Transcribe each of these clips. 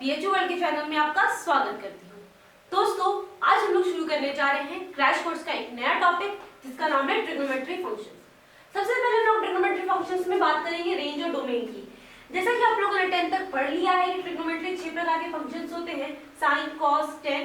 PHU world के channel में आपका स्वागत करती हूँ। दोस्तों, आज हम लोग शुरू करने जा रहे हैं क्रैश कोर्स का एक नया टॉपिक जिसका नाम है ट्रिग्नोमेट्री फंक्शंस। सबसे पहले हम लोग ट्रिग्नोमेट्री फंक्शंस में बात करेंगे रेंज और डोमेन की। जैसा कि आप लोगों ने 10th तक पढ़ लिया है कि ट्रिग्नोमेट्री 6 प्रकार के फंक्शंस होते हैं: साइन, कॉस, टेन,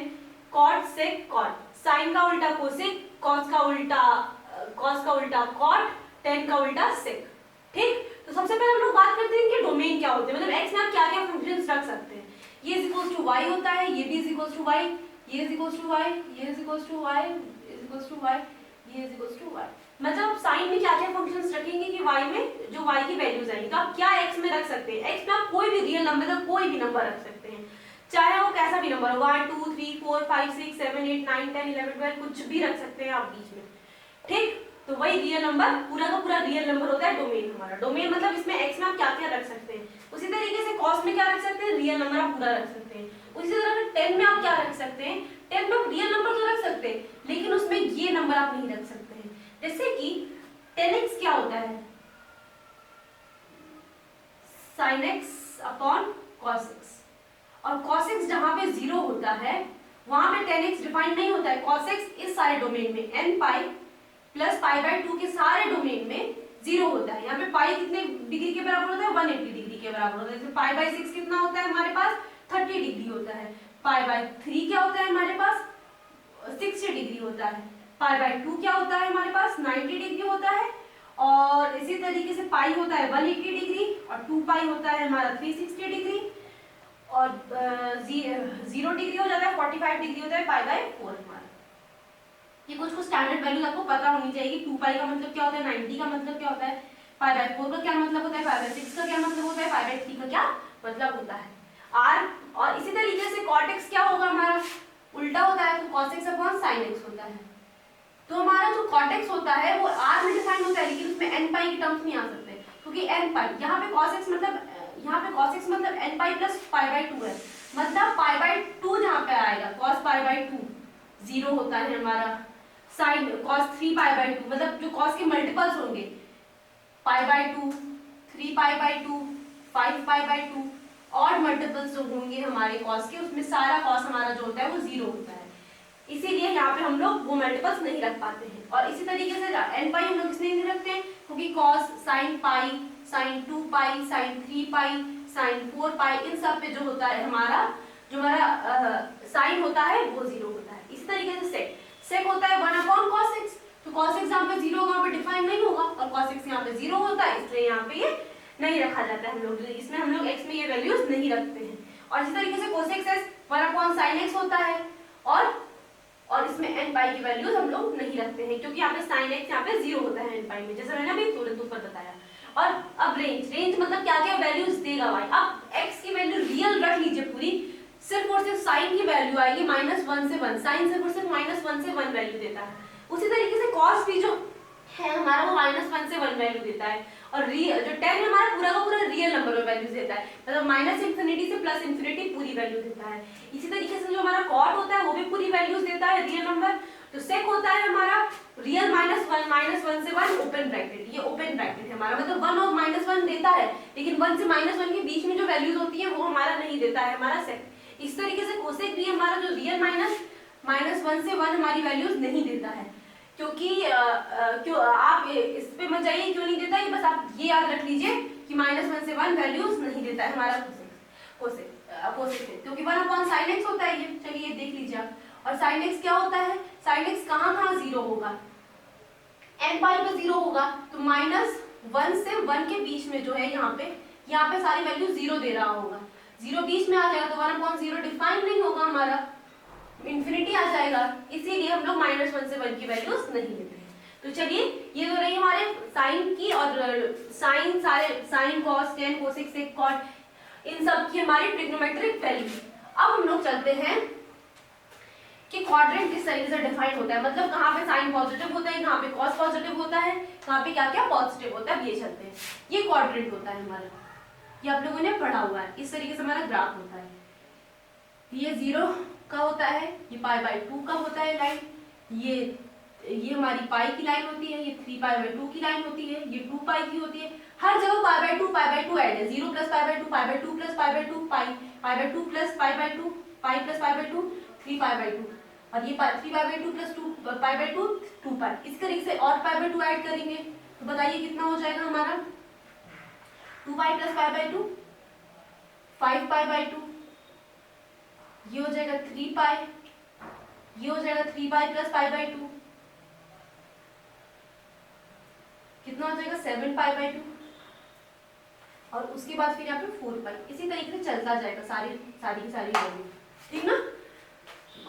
कॉट, सेक, कॉट। साइन का उल्टा कोसेक, कॉस का उल्टा कॉट, टेन का उल्टा सेक। ठीक, तो सबसे पहले हम लोग बात करते हैं कि डोमेन क्या होते हैं, मतलब x में आप क्या क्या फंक्शंस रख सकते हैं। ये इज इक्वल्स टू y होता है, ये भी इज इक्वल्स टू y, ये इज इक्वल्स टू y, ये is equals to y, is equals to y, ये इज इक्वल्स टू y। मतलब साइन में क्या क्या फंक्शंस रखेंगे कि y में जो y की वैल्यूज आएंगी, तो आप क्या x में रख सकते हैं। x में आप कोई भी रियल नंबर का कोई भी नंबर रख सकते हैं, चाहे वो कैसा भी नंबर हो, 1 2 3 4 5 6 7 8 9 10 11 12, कुछ भी रख सकते हैं आप बीच में। ठीक, तो वही रियल नंबर, पूरा का पूरा रियल नंबर होता है डोमेन हमारा। डोमेन मतलब इसमें x में आप क्या क्या रख सकते हैं। उसी तरीके से कॉस में क्या रख सकते हैं, रियल नंबर आप पूरा रख सकते हैं। उसी तरह 10 में आप क्या रख सकते हैं, 10 में आप रियल नंबर तो रख सकते हैं, लेकिन उसमें ये नंबर आप नहीं रख सकते हैं। जैसे कि 10x क्या होता है, sin x upon cos x, और cos x जहां पे 0 होता है वहां पे 10x डिफाइन नहीं होता है। cos x इस सारे डोमेन में n pi plus pi by 2 के सारे डोमेन में 0 होता है। यहाँ पे पाई कितने डिग्री के बराबर होता है, 180 डिग्री के बराबर होता है। जैसे पाई बाय 6 कितना होता है हमारे पास, 30 डिग्री होता है। पाई बाय 3 क्या होता है हमारे पास, 60 डिग्री होता है। पाई बाय 2 क्या होता है हमारे पास, 90 डिग्री होता है। और इसी तरीके से पाई होता है 180 डिग्री, और 2 पाई होता है हमारा 360 डिग्री, और 0 डिग्री हो जाता है, 45 डिग्री होता है पाई बाय 4 हमारा। ये कुछ स्टैंडर्ड वैल्यूज आपको पता होनी चाहिए। 2 पाई का मतलब क्या होता है, 90 का मतलब क्या होता है, पाई बाय 4 का क्या मतलब होता है, पाई बाय 6 का क्या मतलब होता है, पाई बाय 3 का क्या मतलब होता है, r। और इसी तरीके से cot x क्या होगा हमारा, उल्टा होता है, तो cos x upon sin x होता है। तो हमारा जो cot x होता है वो r में डिफाइन होता है, लेकिन उसमें n पाई के टर्म्स नहीं आ सकते, क्योंकि n पाई यहाँ पे cos x मतलब n pi plus pi by 2 है। मतलब पाई बाय 2 जहाँ पे आएगा, cos पाई बाय 2 0 होता है हमारा। साइन cos 3 पाई बाय 2, मतलब जो cos के मल्टीपल्स होंगे, pi by 2, 3 pi by 2, 5 pi by 2, और मल्टीपल्स जो होंगे हमारे cos के, उसमें सारा cos हमारा जो होता है वो 0 होता है। इसीलिए यहाँ पे हम लोग वो मल्टीपल्स नहीं रख पाते हैं। और इसी तरीके से n पाई हम लोग इसलिए नहीं रखते हैं क्योंकि cos, sin पाई, sin 2 पाई, sin 3 पाई, sin 4 पाई, इन सब पे जो होता है हमारा साइन होता है वो 0 होता है। इसी तरीके से सेक होता है 1 अपॉन cos x, तो cos x यहाँ पे 0 होगा, यहाँ पे डिफाइन नहीं होगा, और cos x यहाँ पे 0 होता है, इसलिए यहाँ पे ये नहीं रखा जाता है। हम लोग इसमें x में ये वैल्यूज नहीं रखते हैं। और इसी तरीके से cos x 1 upon sin x होता है, और इसमें n पाई की वैल्यूज हम लोग नहीं रखते हैं, क्योंकि यहाँ पे sin x यहाँ पे 0 होता है n पाई में, जैसा मैंने अभी तुरंत ऊपर बताया। और अब रेंज मतलब क्या क्या वैल्यूज देगा भाई। अब x की वैल्यू रियल रख लीजिए पूरी, सिर्फ और सिर्फ साइन की वैल्यू आएगी -1 से 1, साइन सिर्फ और सिर्फ -1 से 1 वैल्यू देता है। उसी तरीके से cos भी जो है हमारा वो -1 से 1 वैल्यू देता है, और जो 10 हमारा पूरा का पूरा रियल नंबर में वैल्यूज देता है, मतलब -∞ से +∞ पूरी वैल्यू देता है। इसी तरीके से जो हमारा cot होता है वो भी पूरी वैल्यूज देता है, रियल नंबर। तो sec होता है हमारा रियल -1 से 1 ओपन ब्रैकेट, ये ओपन ब्रैकेट है हमारा, मतलब 1 और -1 देता है, लेकिन 1 से -1 के बीच में जो वैल्यूज होती है वो हमारा नहीं देता है हमारा sec। इस तरीके से कोसेक भी हमारा जो रियल -1 से 1 हमारी वैल्यूज नहीं देता है, क्योंकि क्यों आप इस पे मत जाइए क्यों नहीं देता है, बस आप ये याद रख लीजिए कि -1 से 1 वैल्यूज नहीं देता है हमारा कोसेक, क्योंकि 1 अपॉन sin x होता है ये। चलिए ये देख लीजिए आप। और sin x क्या होता है, sin x कहाँ 0 होगा, n पाई पे 0 होगा, तो -1 से 1 के बीच में जो है यहाँ पे सारी वैल्यू 0 दे रहा होगा। 0 बीच में आ जाएगा तो 1 अपॉन 0 डिफाइन नहीं होगा हमारा, इंफिनिटी आ जाएगा, इसीलिए हम लोग -1 से 1 की वैल्यूज नहीं लेते हैं। तो चलिए ये तो रही हमारे साइन की, और sine cos tan cosec sec cot इन सब की हमारी ट्रिग्नोमेट्रिक वैल्यू। अब हम लोग चलते हैं कि क्वाड्रेंट किस तरीके से डिफाइन होता है, मतलब कहाँ पे साइन पॉजिटिव होता है, कहाँ पे cos पॉजिटिव होता है, कहाँ पे क्या क्या पॉजिटिव होता है, ये चलते हैं। ये क्वाड्रेंट होता है हमारा, ये आप लोगों ने पढ़ा हुआ है। इस तरीके से हमारा ग्राफ होता है, ये 0 का होता है, ये पाई बाय 2 का होता है लाइन, ये ये हमारी पाई की लाइन होती है, ये 3π/2 की लाइन होती है, ये 2π की होती है। हर जगह π/2 ऐड है, 0 plus π/2 π/2 plus π/2 π/2 plus π/2 pi plus π/2 3π/2 और ये 3π/2 प्लस 2π/2 2π। इस तरीके से और π/2 ऐड करेंगे तो बताइए कितना हो जाएगा हमारा 2π प्लस π/2 5π/2, ये हो जाएगा 3π, ये हो जाएगा 3π प्लस π/2, कितना हो जाएगा 7π/2 और उसके बाद फिर यहाँ पे 4π। इसी तरीके से चलता जाएगा सारी की सारी वैल्यू, ठीक ना।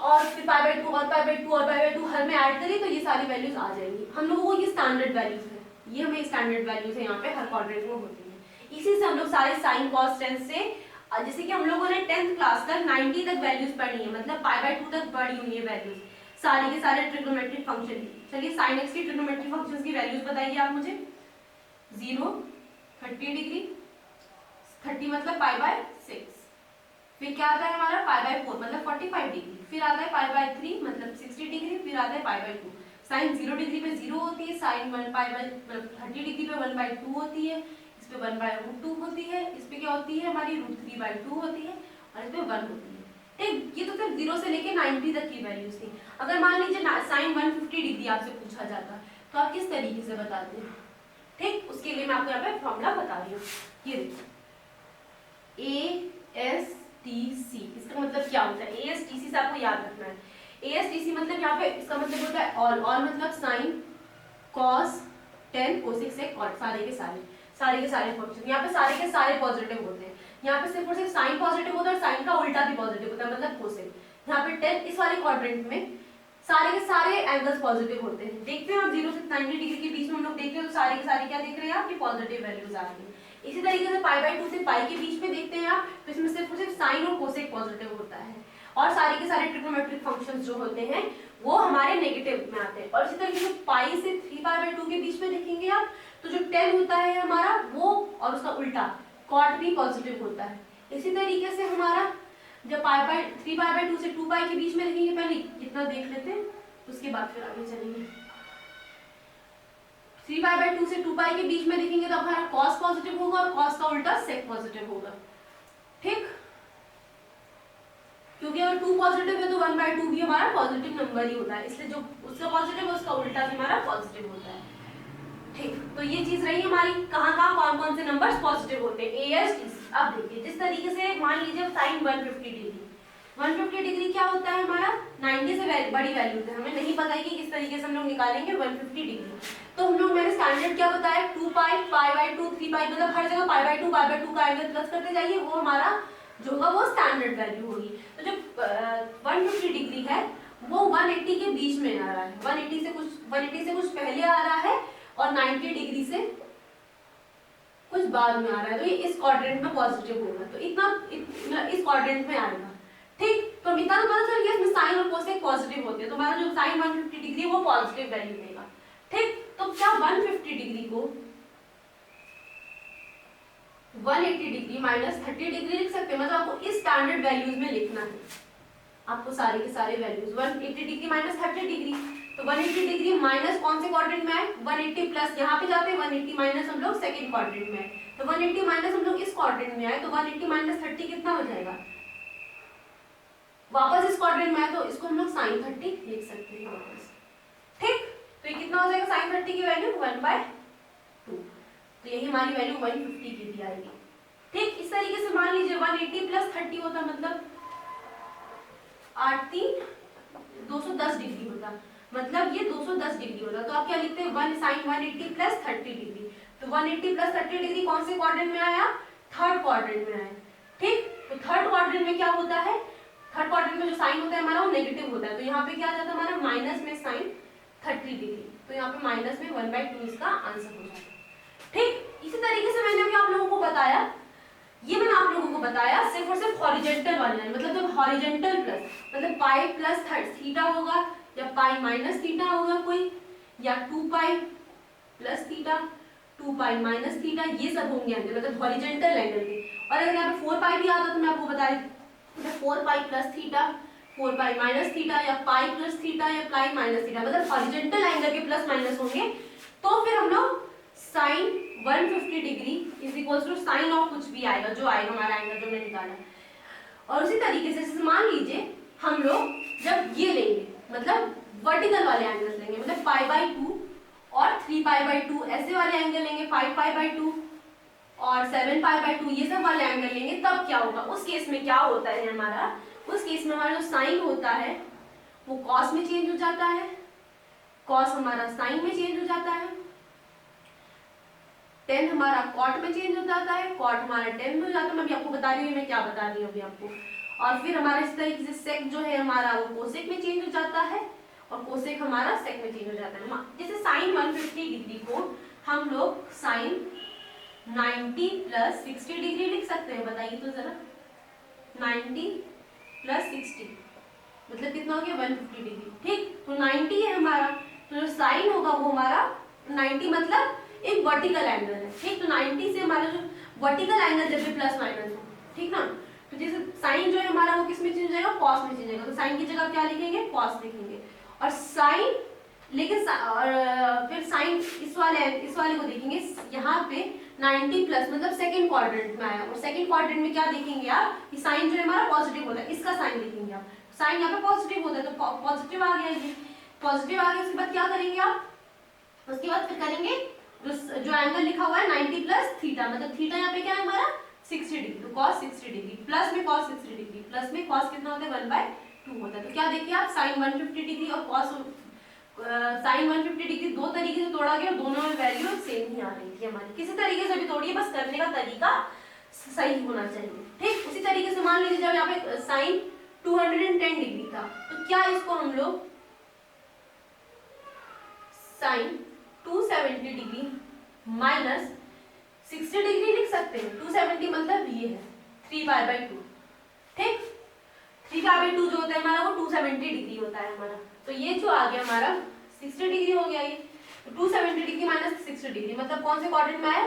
और फिर π/2 और π/2 और π/2 हर में ऐड करें तो ये सारी वैल्यूज आ जाएंगी। हम लोगों को ये स्टैंडर्ड वैल्यूज है, ये हमें स्टैंडर्ड वैल्यूज है यहाँ पे हर क्वाड्रेंट में होती है। इसी से हम लोग सारे साइन कॉस टेन से, जैसे कि हम लोगों ने 10th क्लास तक 90 तक वैल्यूज पढ़ी है, मतलब π/2 तक पढ़ी हुई है वैल्यूज सारे के सारे ट्रिग्नोमेट्रिक फंक्शन की। चलिए साइन एक्स की ट्रिग्नोमेट्रिक फंक्शंस की वैल्यूज बताइए आप मुझे। 0 30 डिग्री, 30 मतलब π/6, फिर क्या आता है हमारा π/4 मतलब 45 डिग्री, फिर आता है π/3 मतलब 60 डिग्री, फिर आता है π/2। साइन 0 डिग्री पे 0 होती है, साइन 1π/मतलब 30 डिग्री पे 1/2 होती है, इस पे 1/√2 होती है, इस पे क्या होती है हमारी √3/2 होती है और इस पे 1 होती है। ठीक, ये तो सिर्फ 0 से लेके 90 तक की वैल्यूज थी। अगर मान लीजिए साइन 150 डिग्री आपसे पूछा जाता तो आप किस तरीके से बताते हैं? ठीक, उसके लिए मैं आपको यहाँ पे फॉर्मूला बता रही हूँ। ये देखिए ASTC, इसका मतलब क्या होता है? ASTC से आपको याद रखना है। ASTC मतलब यहाँ पे इसका मतलब होता है ऑल मतलब sine cos tan cosec sec cot, सारे के सारे फंक्शन यहाँ पे सारे के सारे पॉजिटिव होते हैं। यहाँ पे सिर्फ और सिर्फ साइन पॉजिटिव होता है और साइन का उल्टा भी पॉजिटिव होता है मतलब कोसेक। यहाँ पे 10 इस वाले क्वाड्रेंट में सारे के सारे एंगल्स पॉजिटिव होते हैं। देखते हैं आप 0 से 90 डिग्री के बीच में हम लोग देखते हैं तो सारे के सारे क्या देख रहे हैं आपकी पॉजिटिव वैल्यूज आ रही है। इसी तरीके से π/2 से पाई के बीच में देखते हैं आप तो इसमें सिर्फ और सिर्फ साइन और कोसेक पॉजिटिव होता है और सारे के सारे ट्रिग्नोमेट्रिक फंक्शंस जो होते हैं वो हमारे नेगेटिव में आते हैं। और इसी तरीके से पाई से 3π/2 के बीच में देखेंगे आप तो जो 10 होता है हमारा वो और उसका उल्टा कॉट भी पॉजिटिव होता है। इसी तरीके से हमारा जब 3π/2 से 2π के बीच में देखेंगे, पहले इतना देख लेते हैं उसके बाद फिर आगे चलेंगे। 3π/2 से 2π के बीच में देखेंगे तो हमारा cos पॉजिटिव होगा और cos का उल्टा sec पॉजिटिव होगा। ठीक, क्योंकि अगर 2 पॉजिटिव है तो 1/2 भी हमारा पॉजिटिव नंबर ही होता है, इसलिए जो उसका पॉजिटिव है उसका उल्टा भी हमारा पॉजिटिव होता है। ठीक, तो ये चीज रही हमारी कहाँ कौन से नंबर्स पॉजिटिव होते हैं ASTC। अब देखिए जिस तरीके से मान लीजिए साइन 150 डिग्री क्या होता है हमारा 90 से बड़ी वैल्यू है, हमें नहीं पता है कि किस तरीके से हम लोग निकालेंगे 150 डिग्री। तो हम लोग मैंने स्टैंडर्ड क्या बताया 2π π/2 3π मतलब हर जगह π/2 का एंगल प्लस करते जाइए, वो हमारा जो होगा वो स्टैंडर्ड वैल्यू होगी। तो जो 150 डिग्री है वो 180 के बीच में आ रहा है, 180 से कुछ पहले आ रहा है और 90 डिग्री से कुछ बाद में आ रहा है, तो ये इस क्वाड्रेंट में पॉजिटिव होगा, तो इतना इस क्वाड्रेंट में आएगा। ठीक, तो इतना तो पता चल गया इसमें साइन और कोसेक पॉजिटिव होते हैं, तो हमारा जो साइन 150 डिग्री वो पॉजिटिव वैल्यू देगा। ठीक, तो क्या 150 डिग्री को 180 डिग्री माइनस 30 डिग्री लिख सकते हैं, मतलब आपको इस स्टैंडर्ड वैल्यूज में लिखना है, आपको सारे के सारे वैल्यूज 180 डिग्री माइनस 30 डिग्री, तो 180 डिग्री माइनस कौन से क्वाड्रेंट में आए 180 प्लस यहाँ पे जाते हैं 180 माइनस हम लोग सेकंड क्वाड्रेंट में आए, तो 180 माइनस हम लोग इस क्वाड्रेंट में आए तो 180 माइनस 30 कितना हो जाएगा, वापस इस क्वाड्रेंट में आए तो इसको हम लोग sin 30 लिख सकते हैं वापस। ठीक, तो ये कितना हो जाएगा sin 30 की वैल्यू 1/2, तो यही हमारी वैल्यू 150 की भी आएगी। ठीक, इस तरीके से मान लीजिए 180 प्लस 30 होता मतलब 8 3 210 डिग्री होता, मतलब ये 210 डिग्री होता, तो आप क्या लिखते हैं 1 sin 180 प्लस 30 डिग्री, तो 180 प्लस 30 डिग्री कौन से क्वाड्रेंट में आया, थर्ड क्वाड्रेंट में आया। ठीक, तो थर्ड क्वाड्रेंट में क्या होता है, थर्ड क्वाड्रेंट में जो साइन होता है हमारा वो नेगेटिव होता है, तो यहाँ पे क्या आ जाता है हमारा माइनस में sin 30 डिग्री, तो यहाँ पे माइनस में 1/2 इसका आंसर हो जाता है। ठीक, इसी तरीके से मैंने भी आप लोगों को बताया, ये मैंने आप लोगों को बताया सिर्फ और सिर्फ हॉरिजेंटल वाली लाइन, मतलब जब हॉरिजेंटल प्लस मतलब पाई प्लस थीटा होगा या पाई माइनस थीटा होगा कोई, या 2π प्लस थीटा 2π माइनस थीटा, ये सब होंगे एंगल मतलब हॉरिजेंटल एंगल के। और अगर यहाँ पे 4π भी आता तो मैं आपको बता रही 4π plus theta 4 pi minus theta या पाई प्लस थीटा या पाई माइनस थीटा, मतलब हॉरिजॉन्टल एंगल के प्लस माइनस होंगे, तो फिर हम लोग sine 150 degree is equal to sine of कुछ भी आएगा, जो आएगा हमारा एंगल जो हमने निकाला। और उसी तरीके से मान लीजिए हम लोग जब ये लेंगे, मतलब वर्टिकल वाले एंगल्स लेंगे, मतलब पाई बाई 2 और 3 पाई बाई 2 ऐसे वाले एंगल लेंगे, 5 पाई बाई 2 और 7 पाई बाई 2 ये सब वाले एंगल लेंगे, तब क्या होगा? उस केस में क्या होता है हमारा, उस केस में हमारा जो साइन होता है वो कॉस में चेंज हो जाता है, कॉस हमारा साइन में चेंज हो जाता है, टेन हमारा कॉट में चेंज हो जाता है, कॉट हमारा टेन में हो जाता है। मैं भी आपको बता रही हूँ, मैं क्या बता रही हूँ अभी आपको। और फिर हमारा इस तरीके से सेक जो है हमारा वो कोसेक में चेंज हो जाता है, और कोसेक हमारा सेक में चेंज हो जाता है। जैसे साइन 150 डिग्री को हम लोग साइन 90 प्लस 60 डिग्री लिख सकते हैं, बताइए तो जरा। 90 प्लस 60 मतलब कितना हो गया? 150 डिग्री। ठीक, तो 90 है हमारा, तो जो साइन होगा वो हमारा 90 मतलब एक वर्टिकल एंगल है। ठीक, तो 90 से हमारा जो वर्टिकल एंगल जब भी प्लस माइनस हो, ठीक ना, तो जैसे साइन जो है हमारा वो किस में चेंज हो जाएगा? कॉस में चेंज हो जाएगा। तो साइन की जगह क्या लिखेंगे? कॉस लिखेंगे। और साइन, लेकिन फिर साइन इस वाले को देखेंगे, यहाँ पे 90 प्लस मतलब सेकंड क्वाड्रेंट में आया, और सेकंड क्वाड्रेंट में क्या देखेंगे आप कि साइन जो है हमारा पॉजिटिव होता है, इसका साइन देखेंगे आप। साइन यहाँ पे पॉजिटिव होता है, तो पॉजिटिव आ गया, ये पॉजिटिव आ गया। उसके बाद क्या करेंगे आप? उसके बाद फिर करेंगे जो एंगल लिखा हुआ है 90 प्लस थीटा, मतलब थीटा यहाँ पे क्या है हमारा? 60 डिग्री, तो cos 60 डिग्री प्लस में cos 60 डिग्री प्लस में cos कितना होता है? 1/2 होता है। तो क्या देखिए आप, साइन 150 डिग्री और cos साइन 150 डिग्री दो तरीके से तोड़ा गया, दोनों में वैल्यू सेम ही आ रही थी हमारी। किसी तरीके से भी तोड़िए, बस करने का तरीका सही होना चाहिए। ठीक, उसी तरीके से मान लीजिए जब यहाँ पे साइन 210 डिग्री था, तो क्या इसको हम लोग साइन 270 डिग्री माइनस 60 डिग्री लिख सकते हैं। 270 मतलब ये है 3 पाई बाई 2। ठीक, 3 पाई बाई 2 जो होता है हमारा वो 270 डिग्री होता है हमारा। तो ये जो आ गया हमारा 60 डिग्री हो गया ये। तो 270 डिग्री माइनस 60 डिग्री मतलब कौन से क्वाड्रेंट में आया?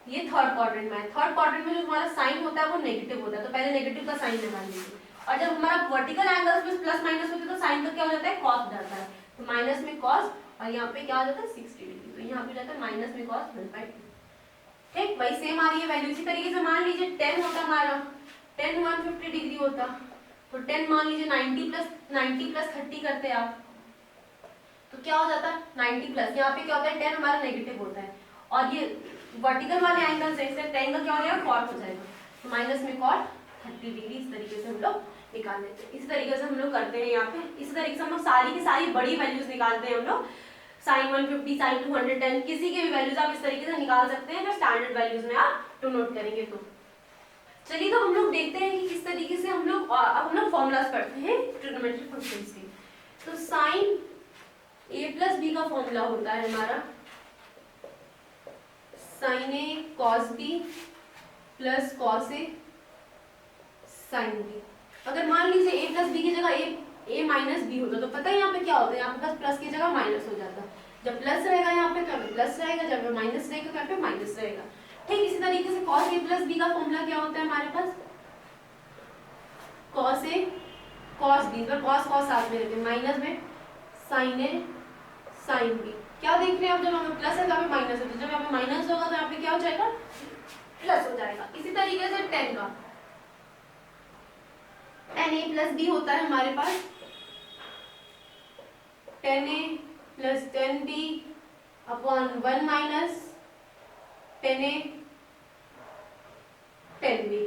ये थर्ड क्वाड्रेंट में है। थर्ड क्वाड्रेंट में जो हमारा साइन होता है वो नेगेटिव होता है, तो पहले नेगेटिव का साइन लगा लीजिए। और जब हमारा वर्टिकल एंगल्स में प्लस माइनस होते हैं तो साइन का क्या हो जाता है? कॉस हो जाता है। तो माइनस में कॉस, और यहाँ पे क्या हो जाता है? 60 डिग्री, तो यहाँ पे जाता है माइनस में कॉस 1/2। ठीक, वही सेम आ रही है वैल्यू। इसी तरीके से मान लीजिए 10 होता हमारा, 10 150 डिग्री होता, तो 10 मान लीजिए 90 प्लस 30 करते हैं आप, तो क्या हो जाता है? 90 प्लस, यहाँ पे क्या होता है? 10 हमारा नेगेटिव होता है, और ये वर्टिकल वाले एंगल से 10 का क्या हो जाएगा? कॉट हो जाएगा, तो माइनस में कॉट 30 डिग्री। इस तरीके से हम लोग निकाल लेते हैं। इस तरीके से हम लोग करते हैं यहाँ पे। इस तरीके से हम लोग सारी की सारी बड़ी वैल्यूज निकालते हैं हम लोग। साइन 150, साइन 210, किसी के भी वैल्यूज आप इस तरीके से निकाल सकते हैं, जो स्टैंडर्ड वैल्यूज में आप तो नोट करेंगे। तो चलिए, तो हम लोग देखते हैं कि किस तरीके से हम लोग अब हम लोग फॉर्मूलाज पढ़ते हैं ट्रिग्नोमेट्रिक फंक्शंस के। तो साइन a प्लस बी का फॉर्मूला होता है हमारा sign A cos B plus cos A sine B. अगर मान लीजिए a प्लस बी की जगह a माइनस बी होता तो पता है यहाँ पे क्या होता है? यहाँ पे बस प्लस की जगह माइनस हो जाता। जब प्लस रहेगा यहाँ पे क्या प्लस रहेगा, जब माइनस रहेगा क्या पे माइनस रहेगा। ठीक, इसी तरीके से cos a प्लस बी का फॉर्मूला क्या होता है हमारे पास? cos a cos b, पर cos cos साथ में रहते हैं, माइनस में sin a sin b। क्या देख रहे हैं आप? जब हमें प्लस है तो यहाँ पे माइनस है, तो जब यहाँ पे माइनस होगा तो यहाँ पे क्या हो जाएगा? प्लस हो जाएगा। इसी तरीके से 10 का tan a प्लस b होता है हमारे पास 10a plus 10b upon 1 minus 10a 10b।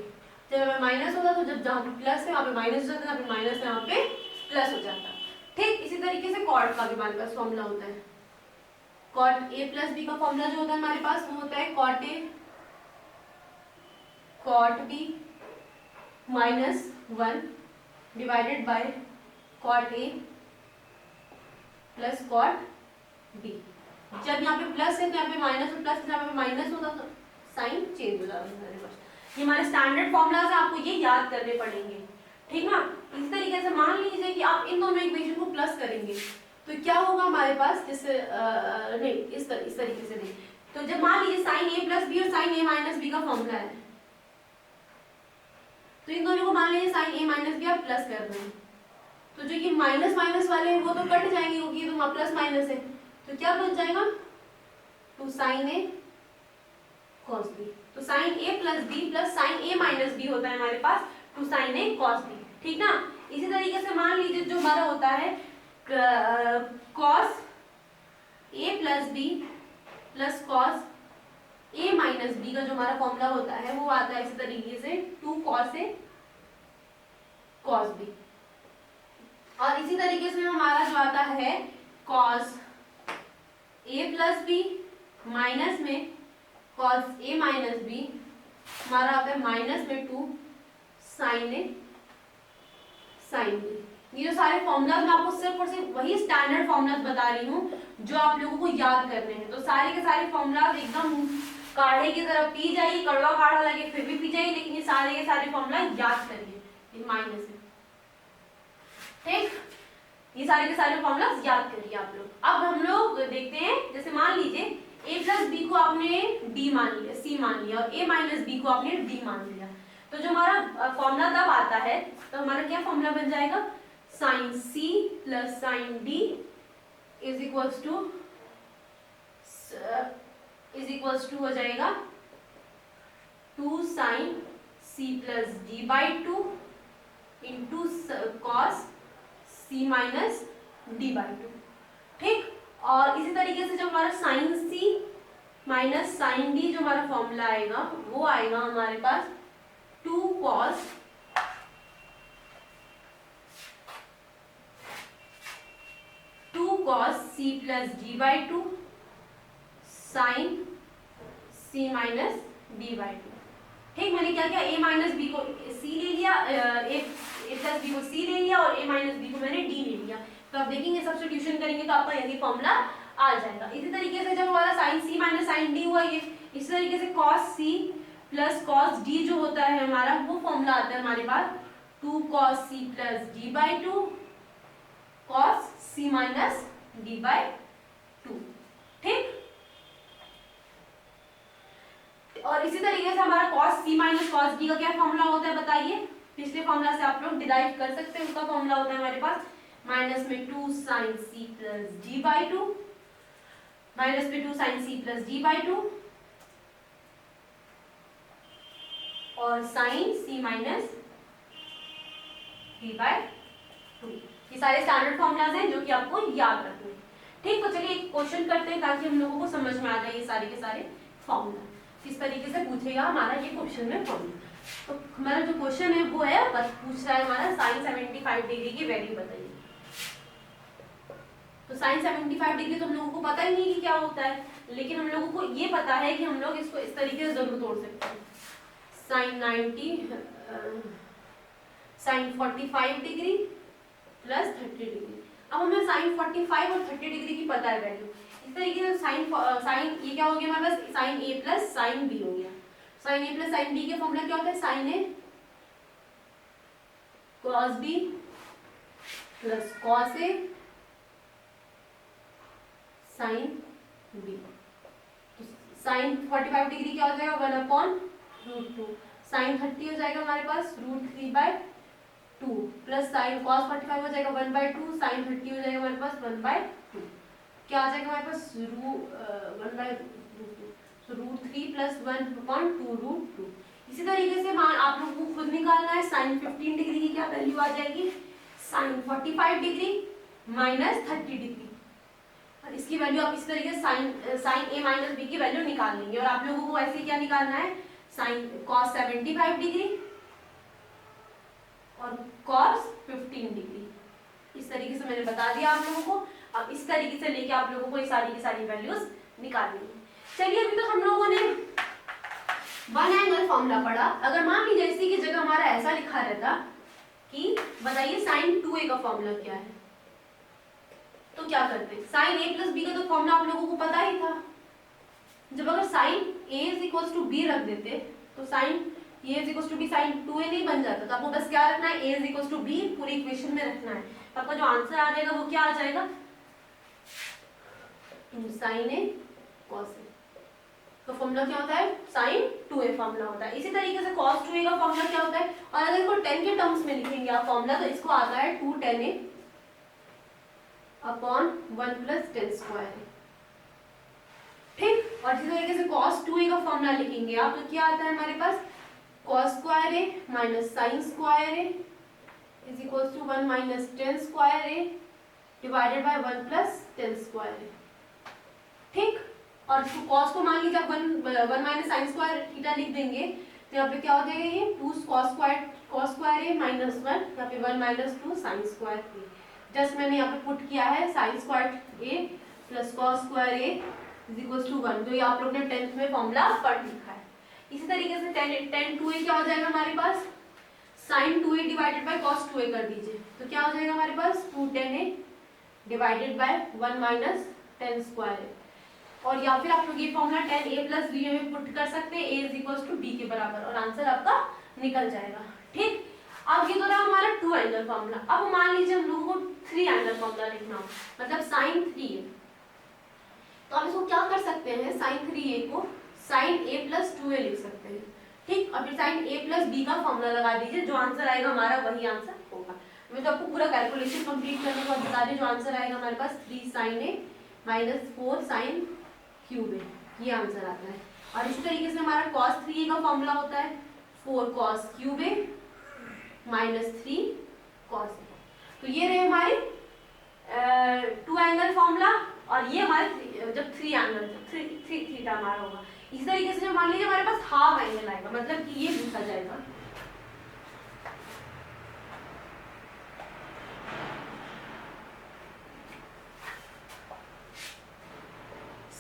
जब हमें माइनस होगा तो जब जहाँ पे प्लस है वहाँ पे माइनस हो जाता है, यहाँ पे माइनस है यहाँ पे प्लस हो जाता है। ठीक, इसी तरीके से कॉट का भी हमारे पास फॉर्मूला होता है। कॉट a प्लस बी का फॉर्मूला जो होता है हमारे पास वो होता है cot a cot b minus 1 divided by cot a plus cot b। जब यहाँ पे प्लस है तो यहाँ पे माइनस, और प्लस यहाँ पे माइनस होगा तो साइन चेंज हो जाता है हमारे पास। ये हमारे स्टैंडर्ड फॉर्मूलाज है, आपको ये याद करने पड़ेंगे। ठीक ना, इस तरीके से मान लीजिए कि आप इन दोनों इक्वेशन को प्लस करेंगे तो क्या होगा हमारे पास? जैसे नहीं, इस तरीके से नहीं। तो जब मान लीजिए साइन a प्लस बी और साइन a माइनस बी का फॉर्मूला है, तो इन दोनों को मान लीजिए साइन a माइनस बी आप प्लस कर दें, तो जो ये माइनस माइनस वाले हैं वो तो कट जाएंगे क्योंकि ये तो प्लस माइनस है, तो क्या बच जाएगा 2 sin a cos b। तो sin a plus b plus sin a minus b होता है हमारे पास 2 sin a cos b, ठीक ना। इसी तरीके से मान लीजिए जो हमारा होता है cos a plus b plus cos a minus b का जो हमारा फॉर्मूला होता है वो आता है इसी तरीके से 2 cos a cos b। और इसी तरीके से हमारा जो आता है cos a plus b minus में cos a माइनस b हमारा आता है माइनस में 2 sin a sin b। ये जो सारे फॉर्मूलाज मैं आपको सिर्फ और सिर्फ वही स्टैंडर्ड फॉर्मूलाज बता रही हूँ जो आप लोगों को याद करने हैं। तो सारे के सारे फॉर्मूलाज एकदम काढ़े की तरह पी जाइए, कड़वा काढ़ा लगे फिर भी पी जाइए, लेकिन ये सारे के सारे फॉर्मूला याद करिए। ये माइनस है, ठीक, ये सारे के सारे फॉर्मूला याद करिए आप लोग। अब हम लोग देखते हैं, जैसे मान लीजिए a प्लस बी को आपने d मान लिया, c मान लिया, और a माइनस बी को आपने d मान लिया, तो जो हमारा फॉर्मूला तब आता है तो हमारा क्या फॉर्मूला बन जाएगा sin c plus sin d is equals to हो जाएगा 2 sin c plus d by 2 into cos c minus d by 2, ठीक। और इसी तरीके से जो हमारा sin c minus sin d जो हमारा फॉर्मूला आएगा वो आएगा हमारे पास 2 cos c plus d by 2 sin c minus d by 2, ठीक। मैंने क्या किया, a माइनस बी को c ले लिया, a प्लस बी को c ले लिया और a माइनस बी को मैंने d ले लिया। तो आप देखेंगे सब्स्टिट्यूशन करेंगे तो आपका यही फॉर्मूला आ जाएगा। इसी तरीके से जब हमारा sin c minus sin d हुआ, ये इसी तरीके से cos c plus cos d जो होता है हमारा वो फॉर्मूला आता है हमारे पास 2 cos c plus d by 2 cos c minus d by 2, ठीक। और इसी तरीके से हमारा cos c minus cos d का क्या फॉर्मूला होता है बताइए। पिछले फॉर्मूला से आप लोग डिराइव कर सकते हैं, उसका फॉर्मूला होता है हमारे पास माइनस में 2 sin c plus d by 2 minus में 2 sin c plus d by 2 और sin c minus d by 2। ये सारे स्टैंडर्ड फॉर्मूलाज हैं जो कि आपको याद रखने हैं, ठीक। तो चलिए एक क्वेश्चन करते हैं ताकि हम लोगों को समझ में आ जाए ये सारे के सारे फॉर्मूला किस तरीके से पूछेगा हमारा ये क्वेश्चन में फॉर्मूला। तो हमारा जो क्वेश्चन है वो है, बस पूछ रहा है हमारा sin 75 डिग्री की वैल्यू बताइए। तो sin 75 डिग्री तो हम लोगों को पता ही नहीं कि क्या होता है, लेकिन हम लोगों को ये पता है कि हम लोग इसको इस तरीके से जरूर तोड़ सकते हैं। sin 45 degree plus 30 degree. अब हमें sin 45 और 30 डिग्री की पता है वैल्यू, इस तरीके से sin ये क्या हो गया हमारे पास sin a plus sin b हो गया। sin a plus sin b के फॉर्मूला क्या होता है sin a cos b plus cos a sin b। sin 45 degree क्या हो जाएगा 1/√2, sin 30 हो जाएगा हमारे पास √3/2 प्लस sin cos 45 हो जाएगा 1/2, sin 30 हो जाएगा हमारे पास 1/2, क्या आ जाएगा हमारे पास 1/√2, तो √3 प्लस 1/2√2। इसी तरीके से मान आप लोगों को खुद निकालना है sin 15 डिग्री की क्या वैल्यू आ जाएगी sin 45 डिग्री माइनस 30 डिग्री, और इसकी वैल्यू आप इस तरीके से sin a माइनस b की वैल्यू निकाल लेंगे। और आप लोगों को ऐसे क्या निकालना है sin cos 75 डिग्री और cos 15 डिग्री, इस तरीके से मैंने बता दिया आप लोगों को। अब इस तरीके से लेके आप लोगों को ये सारी की सारी वैल्यूज निकालनी है। चलिए अभी तो हम लोगों ने वन एंगल फॉर्मूला पढ़ा। अगर मान लीजिए इसी की जगह हमारा ऐसा लिखा रहता कि बताइए sin 2a का फॉर्मूला क्या है, तो क्या करते, sin a प्लस b का तो फॉर्मूला आप लोगों को पता ही था। जब अगर sin a is equals to b रख देते तो sin a is equals to b sin 2a नहीं बन जाता। तो आपको बस क्या रखना है a is equals to b पूरी इक्वेशन में रखना है। तो आपका जो आंसर आ जाएगा वो क्या आ जाएगा 2 sin a cos a। तो फॉर्मूला क्या होता है sin 2a फॉर्मूला होता है। इसी तरीके से cos 2a का फॉर्मूला क्या होता है, और अगर इसको 10 के टर्म्स में लिखेंगे आप फॉर्मूला तो इसको आता है 2 tan a upon 1 plus tan square a. ठीक, और इसी तरीके से cos 2a का फॉर्मूला लिखेंगे आप, तो क्या आता है हमारे पास cos square a minus sine square A is equal to 1 minus tan square a divided by 1 plus tan square a. ठीक, और cos को मान लीजिए आप 1 माइनस साइन स्क्वायर थीटा लिख देंगे, तो यहाँ पे क्या हो जाएगा ये 2 cos स्क्वायर ए माइनस 1, यहाँ पे 1 minus 2 sine square A. Just मैंने यहाँ पे पुट किया है sine square A plus cos square A is equal to 1, जो ये आप लोग ने 10th में फॉर्मूला पढ़ लिखा है। इसी तरीके से tan 2a क्या हो जाएगा हमारे पास, sin 2a divided by cos 2a कर दीजिए, तो क्या हो जाएगा हमारे पास 2 tan a divided by 1 minus tan square a. और या फिर आप लोग ये formula tan a plus b में पुट कर सकते हैं, a is equal to b के बराबर, और आंसर आपका निकल जाएगा। ठीक, अब ये तो रहा हमारा 2 एंगल फॉर्मूला। अब मान लीजिए हम लोगों को 3 एंगल फॉर्मूला लिखना हो, मतलब sin 3a, तो आप इसको क्या कर सकते हैं, sin 3a को sin a प्लस 2a लिख सकते हैं। ठीक, और फिर sin a प्लस b का फॉर्मूला लगा दीजिए, जो आंसर आएगा हमारा वही आंसर होगा। मैं तो आपको पूरा कैलकुलेशन कंप्लीट करने के बाद बता रही हूँ, जो आंसर आएगा हमारे पास 3 sin a minus 4 sin cube a, ये आंसर आता है। और इसी तरीके से हमारा cos 3a का फॉर्मूला होता है 4 cos cube a minus 3 cos a। तो ये रहे हमारे 2 एंगल फॉर्मूला, और ये हमारे जब 3 एंगल 3 थीटा हमारा होगा। इसी तरीके से मान लीजिए हमारे पास हाफ एंगल आएगा, मतलब कि ये पूछा जाएगा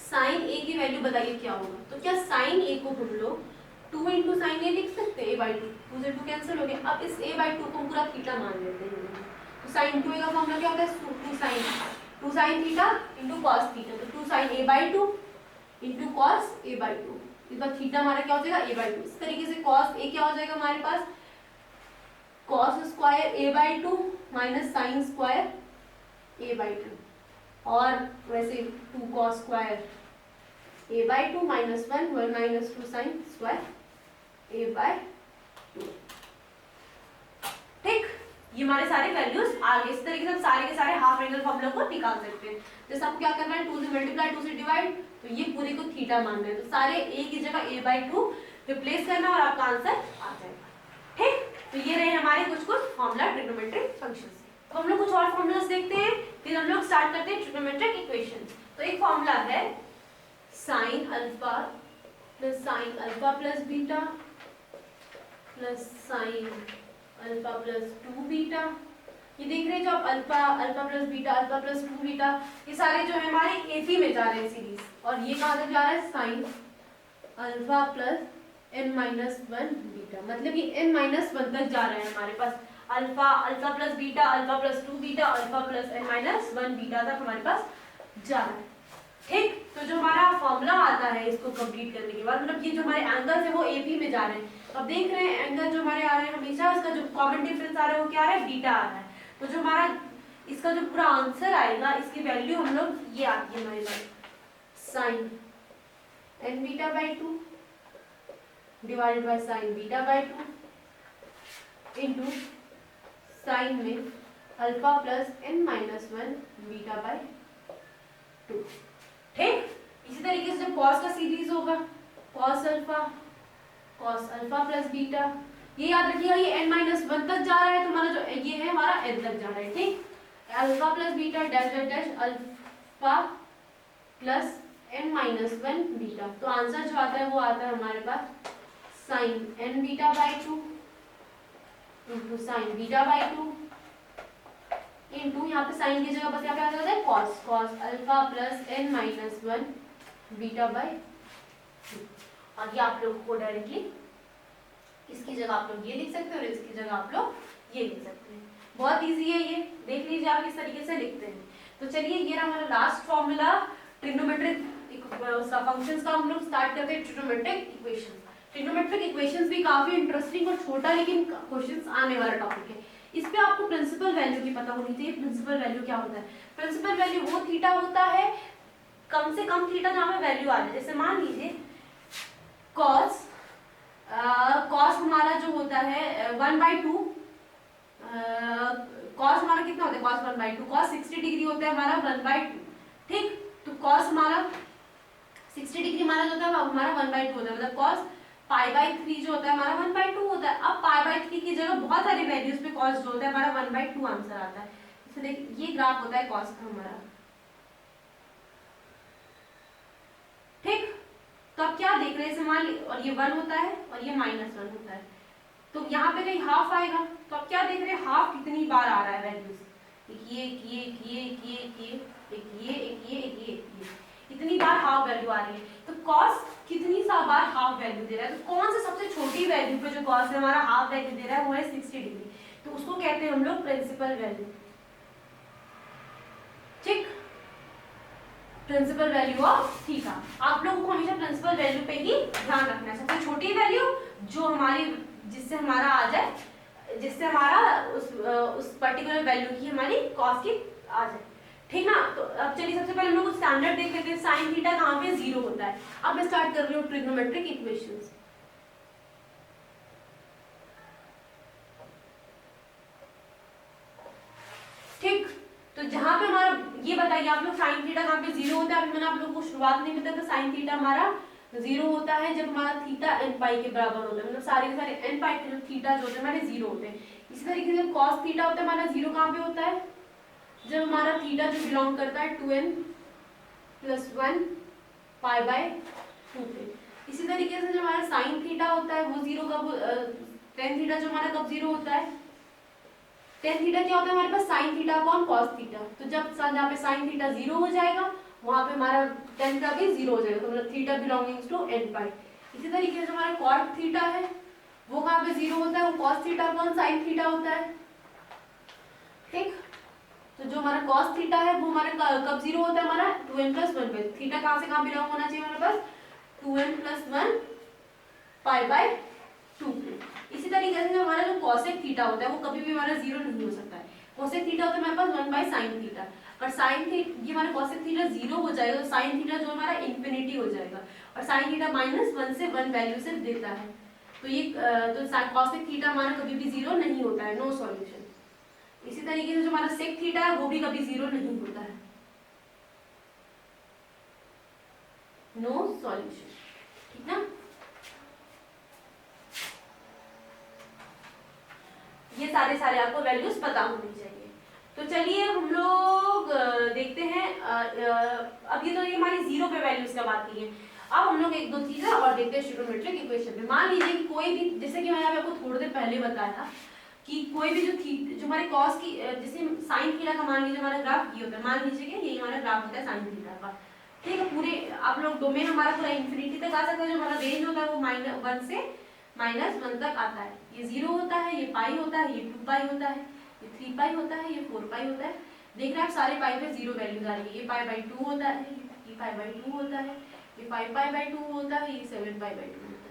साइन ए की वैल्यू बताइए क्या होगा। तो क्या साइन ए को हम लोग 2 इंटू साइन ए लिख सकते हैं, a/2, 2 से 2 कैंसिल हो गया। अब इस a/2 को हम पूरा थीटा मान लेते हैं, तो साइन 2a का फॉर्मूला क्या होता है 2 sine theta into cos theta, तो 2 sign a/2 into cos a/2, इस बार थीटा हमारा क्या हो जाएगा a/2। इस तरीके से कॉस ए क्या हो जाएगा हमारे पास cos square a/2 minus sine square a/2, और वैसे 2 cos square a/2 minus 1 minus 2 sine square a/2। ठीक, ये हमारे सारे वैल्यूज आ गए। इस तरीके से हम सारे के सारे हाफ एंगल फॉर्मूला को निकाल सकते हैं। जैसे आपको क्या करना है 2 से मल्टीप्लाई 2 से डिवाइड, तो ये पूरे को थीटा मानना है, तो सारे a की जगह a/2 रिप्लेस करना और आपका आंसर आ जाएगा। ठीक, तो ये रहे हमारे कुछ फॉर्मूला ट्रिग्नोमेट्रिक फंक्शंस। तो हम लोग कुछ और फॉर्मूलास देखते हैं, फिर हम लोग स्टार्ट करते हैं ट्रिग्नोमेट्रिक इक्वेशन। तो एक फॉर्मूला है sin alpha plus beta plus sin alpha plus 2 beta. ये देख रहे हैं जो आप अल्फा प्लस प्लस 2 बीटा, ये सारे जो है हमारे एफी में जा रहे हैं सीरीज, और ये कहाँ तक जा रहा है sin alpha plus n minus 1 beta, मतलब ये n माइनस 1 तक जा रहा है हमारे पास। Alpha plus beta, alpha plus 2 beta, alpha plus n minus 1 beta तक हमारे पास जा रहा है। ठीक, तो जो हमारा फॉर्मूला आता है इसको कंप्लीट करने के बाद, मतलब ये जो हमारे एंगल्स है वो एपी में जा रहे हैं। अब देख रहे हैं एंगल जो हमारे आ रहे हैं हमेशा इसका जो कॉमन डिफरेंस आ रहा है वो क्या आ रहा है बीटा आ रहा है। तो जो हमारा इसका जो पूरा आंसर आएगा, इसकी वैल्यू हम लोग ये आती है हमारे पास sine n beta by 2 divided by sine beta by 2 into sine में alpha plus n minus 1 beta by 2। ठीक, इसी तरीके से जब cos का सीरीज होगा cos अल्फा प्लस बीटा, ये याद रखिएगा ये n माइनस 1 तक जा रहा है, तो हमारा जो ये है हमारा n तक जा रहा है। ठीक, alpha plus beta dash dash dash alpha plus n minus 1 beta, तो आंसर जो आता है वो आता है हमारे पास sine n beta by 2 into sine beta by 2 into यहाँ पे साइन की जगह बस यहाँ पे आ जाता है cos alpha plus n minus 1 beta by 2, और ये आप लोग को डायरेक्टली इसकी जगह आप लोग ये लिख सकते हैं और इसकी जगह आप लोग ये लिख सकते हैं। बहुत इजी है ये, देख लीजिए आप किस तरीके से लिखते हैं। तो चलिए ये रहा हमारा लास्ट फॉर्मूला ट्रिग्नोमेट्रिक उसका फंक्शंस का। हम लोग स्टार्ट करते हैं ट्रिग्नोमेट्रिक इक्वेशंस। ट्रिग्नोमेट्रिक इक्वेशंस भी काफी इंटरेस्टिंग और छोटा लेकिन क्वेश्चंस आने वाला टॉपिक है। इस पे आपको प्रिंसिपल वैल्यू की पता होनी चाहिए। प्रिंसिपल वैल्यू क्या होता है? प्रिंसिपल वैल्यू वो थीटा होता है, कम से कम थीटा जहाँ पे वैल्यू आ जाए। जैसे मान लीजिए cos हमारा जो होता है 1/2 कॉस हमारा कितना होता है, कॉस 1/2, कॉस 60 डिग्री होता है हमारा 1/2, ठीक। तो कॉस हमारा 60 डिग्री हमारा जो होता है हमारा 1/2 होता है, मतलब कॉस π/3 जो होता है हमारा 1/2 होता है। अब π/3 की जगह बहुत सारी वैल्यूज पे कॉस जो होता है हमारा 1/2 आंसर आता है। इसलिए देखिए ये ग्राफ होता है कॉस का हमारा, ठीक। तो अब क्या देख रहे हैं मान, और ये 1 होता है और ये -1 होता है, तो यहाँ पे कहीं हाफ आएगा। तो अब क्या देख रहे हैं, हाफ कितनी बार आ रहा है वैल्यूज, इतनी बार हाफ वैल्यू आ रही है। तो कॉस कितनी सा बार हाफ वैल्यू दे रहा है, तो कौन से सबसे छोटी वैल्यू पे जो कॉस है हमारा हाफ वैल्यू दे रहा है वो है 60 डिग्री, तो उसको कहते हैं हम लोग प्रिंसिपल वैल्यू, ठीक। Principal value of theta. आप लोगों को हमेशा प्रिंसिपल वैल्यू पे ही ध्यान रखना है, सबसे छोटी वैल्यू जो हमारी, जिससे हमारा आ जाए, जिससे हमारा उस पर्टिकुलर वैल्यू की हमारी कॉस की आ जाए, ठीक ना। तो अब चलिए सबसे पहले हम लोग स्टैंडर्ड देख लेते हैं, साइन थीटा कहाँ पे 0 होता है। अब मैं स्टार्ट कर रही हूँ ट्रिग्नोमेट्रिक इक्वेशंस। ठीक, तो जहां पे हमारा ये बताइए आप लोग, साइन थीटा कहाँ पे 0 होता है। अभी मैंने आप लोगों को शुरुआत में बताया था साइन थीटा हमारा 0 होता है जब हमारा थीटा n पाई के बराबर होता है, मतलब सारे के सारे n पाई के जो थीटा जो होते हैं हमारे 0 होते हैं। इसी तरीके से कॉस थीटा होता है हमारा 0 कहाँ पे होता है, जब हमारा थीटा जो बिलोंग करता है 2n + 1 π/2 पे। इसी तरीके से जो हमारा साइन थीटा होता है वो 0 कब, टेन थीटा जो हमारा कब 0 होता है, टेन थीटा क्या होता है हमारे पास, sine theta upon cos theta. तो जब जहाँ पे साइन थीटा 0 हो जाएगा वहां पे हमारा टेन का भी 0 हो जाएगा, तो मतलब थीटा बिलोंगिंग्स टू n पाई। इसी तरीके से हमारा कॉट थीटा है वो कहाँ पे 0 होता है, वो cos theta upon sine theta होता है, ठीक। तो जो हमारा cos थीटा है वो हमारे कब 0 होता है, हमारा 2n + 1 पे। थीटा कहाँ से कहाँ बिलोंग होना चाहिए हमारे पास, 2n + 1 π/2 पे। इसी तरीके से जो हमारा जो cosec थीटा होता है वो कभी भी हमारा 0 नहीं हो सकता है। cosec थीटा होता है हमारे पास 1/sin थीटा, और sin थीटा ये हमारा cosec थीटा 0 हो जाएगा तो sin थीटा जो हमारा इंफिनिटी हो जाएगा, और sin थीटा -1 से 1 वैल्यू से देता है। तो ये तो cosec थीटा हमारा कभी भी 0 नहीं होता है, नो सॉल्यूशन। इसी तरीके से जो हमारा सेक थीटा है वो भी कभी 0 नहीं होता है, नो सॉल्यूशन, ठीक ना। ये सारे आपको वैल्यूज पता होनी चाहिए। तो चलिए हम लोग देखते हैं, अब ये तो ये हमारी 0 पे वैल्यूज का बात की है। अब हम लोग एक दो चीजें और देखते हैं ट्रिग्नोमेट्रिक इक्वेशन में। मान लीजिए कि कोई भी, जैसे कि मैंने आपको थोड़ी देर पहले बताया था कि कोई भी जो हमारे कॉस की, जैसे साइन थीटा का मान लीजिए हमारा ग्राफ ये होता है, मान लीजिए कि ये हमारा ग्राफ होता है साइन थीटा का, ठीक है। पूरे आप लोग डोमेन हमारा पूरा इंफिनिटी तक आ सकता है, जो हमारा रेंज होता है वो -1 से -1 तक आता है। ये 0 होता है, ये पाई होता है, ये 2 पाई होता है, ये 3 पाई होता है, ये 4 पाई होता है। देख रहे हैं आप सारे पाई पे 0 वैल्यूज आ रही है। ये π/2 होता है, ये π/2 होता है, ये 5π/2 होता है, ये 7π/2 होता है,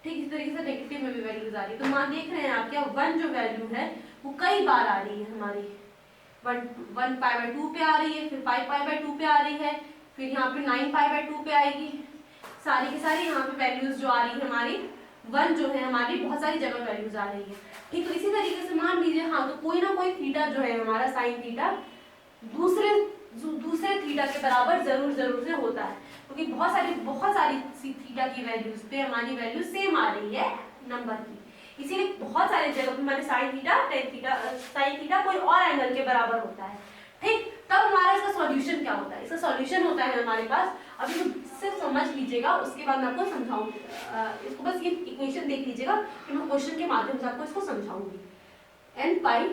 ठीक। इस तरीके से नेगेटिव में भी वैल्यूज आ रही है। तो मान देख रहे हैं आप क्या 1 जो वैल्यू है वो कई बार आ रही है हमारी, 1 π/2 पे आ रही है, फिर 5π/2 पे आ रही है, फिर यहाँ पे 9π/2 पे आएगी। सारी की सारी यहाँ पे वैल्यूज जो आ रही है हमारी 1 जो है हमारी बहुत सारी जगह वैल्यूज आ रही है, ठीक। तो इसी तरीके से मान लीजिए हाँ, तो कोई ना कोई थीटा जो है हमारा साइन थीटा दूसरे थीटा के बराबर जरूर से होता है, क्योंकि बहुत सारी थीटा की वैल्यूज पे हमारी वैल्यू सेम आ रही है नंबर की। इसीलिए बहुत सारे जगह पे हमारे साइन थीटा कोई और एंगल के बराबर होता है, ठीक। तब हमारा इसका सॉल्यूशन क्या होता है, इसका सॉल्यूशन होता है हमारे पास, अभी तो सिर्फ समझ लीजिएगा, उसके बाद मैं आपको समझाऊंगी। इसको बस ये इक्वेशन देख लीजिएगा कि मैं क्वेश्चन के माध्यम से आपको इसको समझाऊंगी। n पाई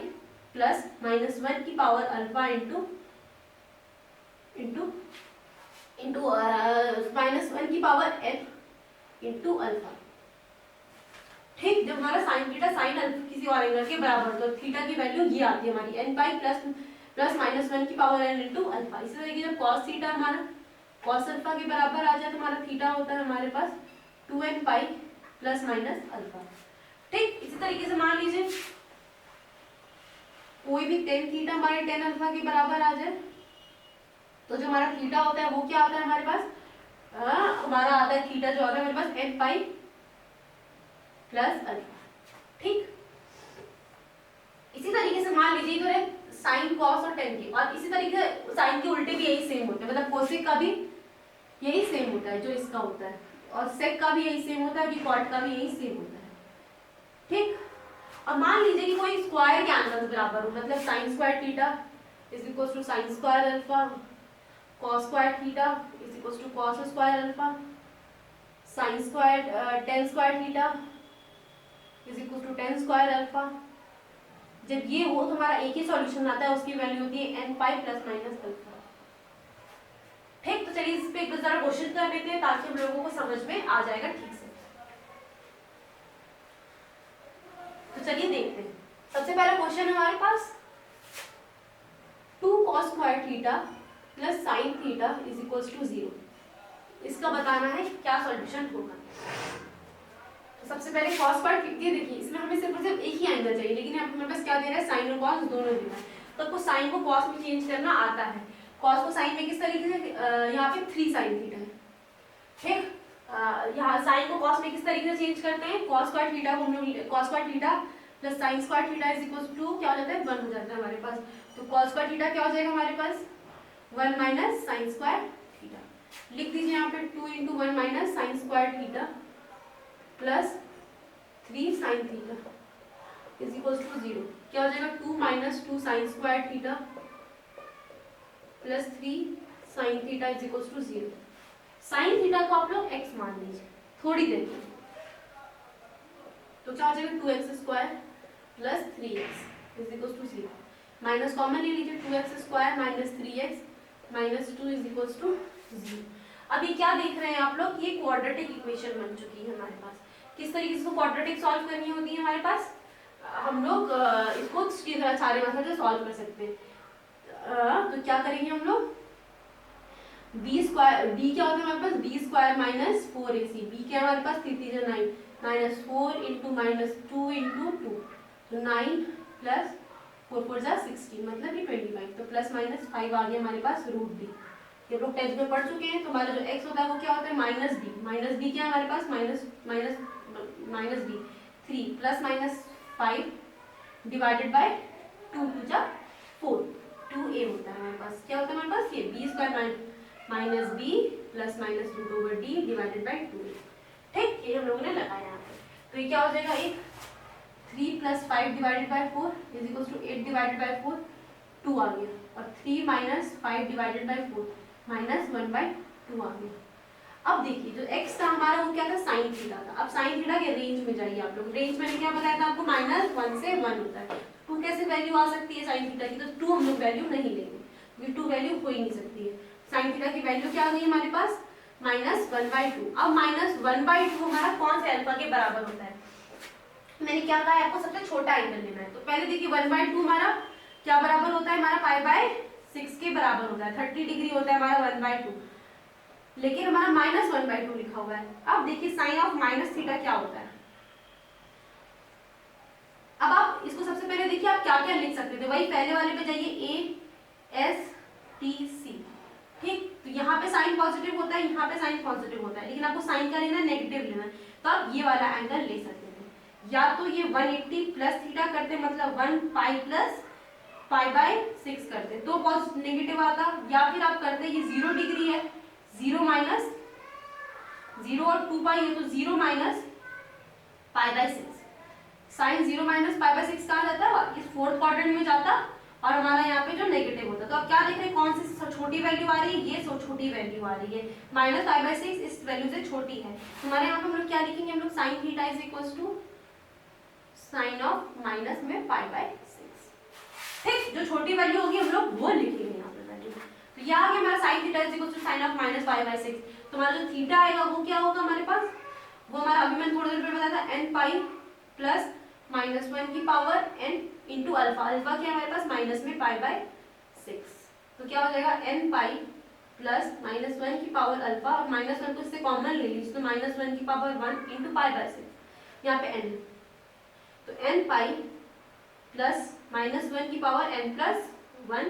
प्लस -1 की पावर अल्फा इंटू -1 की पावर n इंटू अल्फा, ठीक। जब हमारा साइन थीटा साइन अल्फा किसी और एंगल के बराबर, तो थीटा की वैल्यू ये आती है हमारी n पाई प्लस -1 की पावर n इंटू अल्फा। इसी तरीके जब cos थीटा हमारा cos अल्फा के बराबर आ जाए तो हमारा थीटा होता है हमारे पास 2n pi plus minus alpha, ठीक। इसी तरीके से मान लीजिए कोई भी tan थीटा हमारे tan अल्फा के बराबर आ जाए, तो जो हमारा थीटा होता है वो क्या आता है हमारे पास, हमारा आता है थीटा जो आता है हमारे पास n पाई प्लस अल्फा, ठीक। इसी तरीके से मान लीजिए लीजिए तो साइन कॉस और टेन के, और इसी तरीके से साइन के उल्टे भी यही सेम होते हैं, मतलब कोसेक का भी यही सेम होता है जो इसका होता है, और सेक का भी यही सेम होता है, कॉट का भी यही सेम होता है। ठीक, और मान लीजिए कि कोई स्क्वायर के एंगल्स बराबर हो, मतलब sine square theta is equal to sine square alpha, cos square theta is equal to cos square alpha, sine square tan square theta is equal to tan square alpha. जब ये हो तो हमारा एक ही सॉल्यूशन आता है, उसकी वैल्यू होती है n pi plus minus alpha. ठीक, तो चलिए इस पे एक जरा क्वेश्चन कर लेते हैं ताकि हम लोगों को समझ में आ जाएगा ठीक से। तो चलिए देखते हैं। सबसे पहला क्वेश्चन हमारे पास 2 cos square theta plus sine theta is equal to 0। इसका बताना है क्या सॉल्यूशन होगा। तो सबसे पहले cos स्क्वायर थीटा देखिए, इसमें हमें सिर्फ एक ही एंगल चाहिए, लेकिन यहाँ हमारे पास क्या दे रहा है, साइन और कॉस दोनों दे रहा है। तो आपको साइन को कॉस में चेंज करना आता है, कॉस को साइन में किस तरीके से, यहाँ पे 3 साइन थीटा है। ठीक, यहाँ साइन को कॉस में किस तरीके से चेंज करते हैं, cos स्क्वायर थीटा को हम लोग cos square theta plus sine square theta is equal to क्या हो जाता है, 1 हो जाता है हमारे पास। तो cos स्क्वायर थीटा क्या हो जाएगा हमारे पास, 1 माइनस साइन स्क्वायर थीटा। लिख दीजिए यहाँ पे 2 into 1 minus sine square theta plus 3 sine theta is equal to 0। क्या हो जाएगा, 2 minus 2 sine square theta plus 3 sine theta is equal to 0। Sine theta को आप लोग x मान लीजिए थोड़ी देर में, तो क्या हो जाएगा 2x square plus 3x is equal to 0। Minus common ले लीजिए, 2x square minus 3x minus 2 is equal to 0। अभी क्या देख रहे हैं आप लोग, ये क्वाड्रेटिक इक्वेशन बन चुकी है हमारे पास। किस तरीके से क्वाड्रेटिक सॉल्व करनी होती है हमारे पास, हम लोग इसको सारे मेथड से सॉल्व कर सकते हैं। तो क्या करेंगे हम लोग, बी स्क्वायर, बी क्या होता है हमारे पास, b square minus 4ac, b क्या हमारे पास 3 9 माइनस 4 इंटू माइनस 2 इंटू 2, तो 9 प्लस 4 4 जा 16, मतलब ये 25। तो प्लस माइनस 5 आ गया हमारे पास रूट डी। ये लोग 10th में पढ़ चुके हैं, तो हमारा जो x होता है वो क्या होता है, माइनस डी। माइनस डी क्या है हमारे पास, minus D 3 plus minus 5 divided by 2 2 जा 4, 2a होता है हमारे पास। क्या होता है हमारे पास, ये B square minus B plus minus root over D divided by 2a। ठीक, ये हम लोगों ने लगाया यहाँ पे। तो ये क्या हो जाएगा, एक 3 plus 5 divided by 4 is equal to 8 divided by 4, 2 आ गया, और 3 minus 5 divided by 4 minus 1 by 2 आ गया। अब देखिए जो x था हमारा वो क्या था, साइन थीटा था। अब साइन थीटा के रेंज में जाइए आप लोग, रेंज में क्या बताया था आपको, -1 से 1 होता है। 2 कैसे वैल्यू आ सकती है साइन थीटा की, तो 2 हम लोग वैल्यू नहीं लेंगे क्योंकि 2 वैल्यू हो ही नहीं सकती है। साइन थीटा की वैल्यू क्या आ गई हमारे पास, -1/2। अब -1/2 हमारा कौन से अल्फा के बराबर होता है, मैंने क्या कहा है आपको, सबसे छोटा एंगल लेना है। तो पहले देखिए 1/2 हमारा क्या बराबर होता है, हमारा π/6 के बराबर होता है, 30 डिग्री होता है हमारा 1/2, लेकिन हमारा -1/2 लिखा हुआ है। अब देखिए साइन ऑफ माइनस थीटा क्या होता है। अब आप इसको सबसे पहले देखिए आप क्या क्या लिख सकते थे, वही पहले वाले पे जाइए, ASTC। ठीक, तो यहाँ पे साइन पॉजिटिव होता है, यहाँ पे साइन पॉजिटिव होता है, लेकिन आपको साइन का लेना है, नेगेटिव लेना है, तो आप ये वाला एंगल ले सकते थे। या तो ये 180 प्लस थीटा करते, मतलब 1 पाई प्लस π/6 करते तो नेगेटिव आता, या फिर आप करते ये 0 डिग्री है, 0 माइनस 0 और 2 पाई है, तो 0 माइनस π/6। साइन 0 माइनस π/6 कहाँ जाता है, इस फोर्थ क्वाड्रेंट में जाता, और हमारा यहाँ पे जो नेगेटिव होता है। तो आप क्या देख रहे हैं, कौन सी छोटी वैल्यू आ रही है, ये छोटी वैल्यू आ रही है, -π/6 इस वैल्यू से छोटी है। हमारे यहाँ पे हम लोग क्या लिखेंगे, हम लोग sine theta is equal to sine of minus में π/6। ठीक, जो छोटी वैल्यू होगी हम लोग वो लिखेंगे यहाँ पे वैल्यू। तो ये आ गया हमारा sine theta is equal to sine of -π/6। तो हमारा जो थीटा आएगा वो क्या होगा हमारे पास, वो हमारा अभी मैंने थोड़ी देर पहले बताया था, n पाई प्लस -1 की power n into alpha. Alpha क्या है हमारे पास, माइनस में π/6। तो क्या हो जाएगा, n पाई प्लस -1 की पावर अल्फा, और -1 को इससे कॉमन ले लीजिए, तो -1 की पावर 1 इंटू π/6, यहाँ पे n, तो n पाई प्लस -1 की पावर n प्लस 1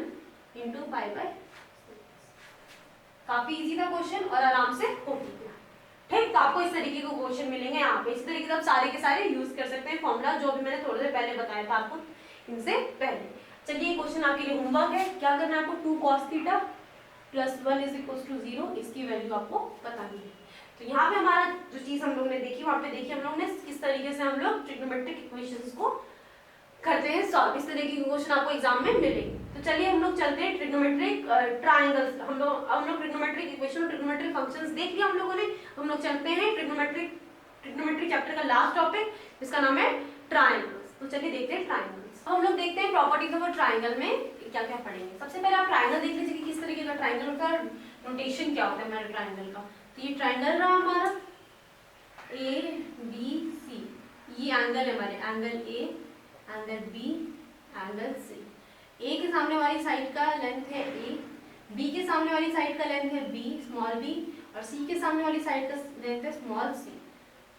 इंटू π/6। काफी इजी था क्वेश्चन और आराम से हो गया। ठीक, तो आपको इस तरीके के क्वेश्चन मिलेंगे यहाँ पे, इसी तरीके से आप सारे के सारे यूज कर सकते हैं फॉर्मूला जो भी मैंने थोड़ी देर पहले बताया था आपको इनसे पहले। चलिए क्वेश्चन आपके लिए होमवर्क है, क्या करना है आपको, 2 cos थीटा प्लस 1 इज इक्वल टू 0, इसकी वैल्यू आपको बतानी है। तो यहाँ पे हमारा जो चीज हम लोग ने देखी, वहाँ पे देखी हम लोग ने किस तरीके से हम लोग ट्रिग्नोमेट्रिक इक्वेशंस को करते हैं सॉल्व। इस तरीके के क्वेश्चन आपको एग्जाम में मिलेंगे। तो चलिए हम लोग चलते हैं ट्रिग्नोमेट्रिक ट्रायंगल्स। हम लोग ट्रिग्नोमेट्रिक इक्वेशन और ट्रिग्नोमेट्रिक फंक्शंस देख लिया हम लोगों ने। हम लोग चलते हैं ट्रिग्नोमेट्रिक चैप्टर का लास्ट टॉपिक, जिसका नाम है ट्रायंगल्स। तो चलिए देखते हैं ट्रायंगल्स। अब हम लोग देखते हैं प्रॉपर्टीज ऑफ ट्रायंगल में क्या क्या पढ़ेंगे। सबसे पहले आप ट्रायंगल देख लीजिए कि किस तरीके का ट्रायंगल होता है, नोटेशन क्या होता है हमारे ट्रायंगल का। तो ये ट्रायंगल रहा हमारा ए बी सी, ये एंगल है हमारे, angle A, angle B, angle C. A के सामने वाली साइड का लेंथ है ए, बी के सामने वाली साइड का लेंथ है बी, स्मॉल बी, और सी के सामने वाली साइड का लेंथ है स्मॉल सी।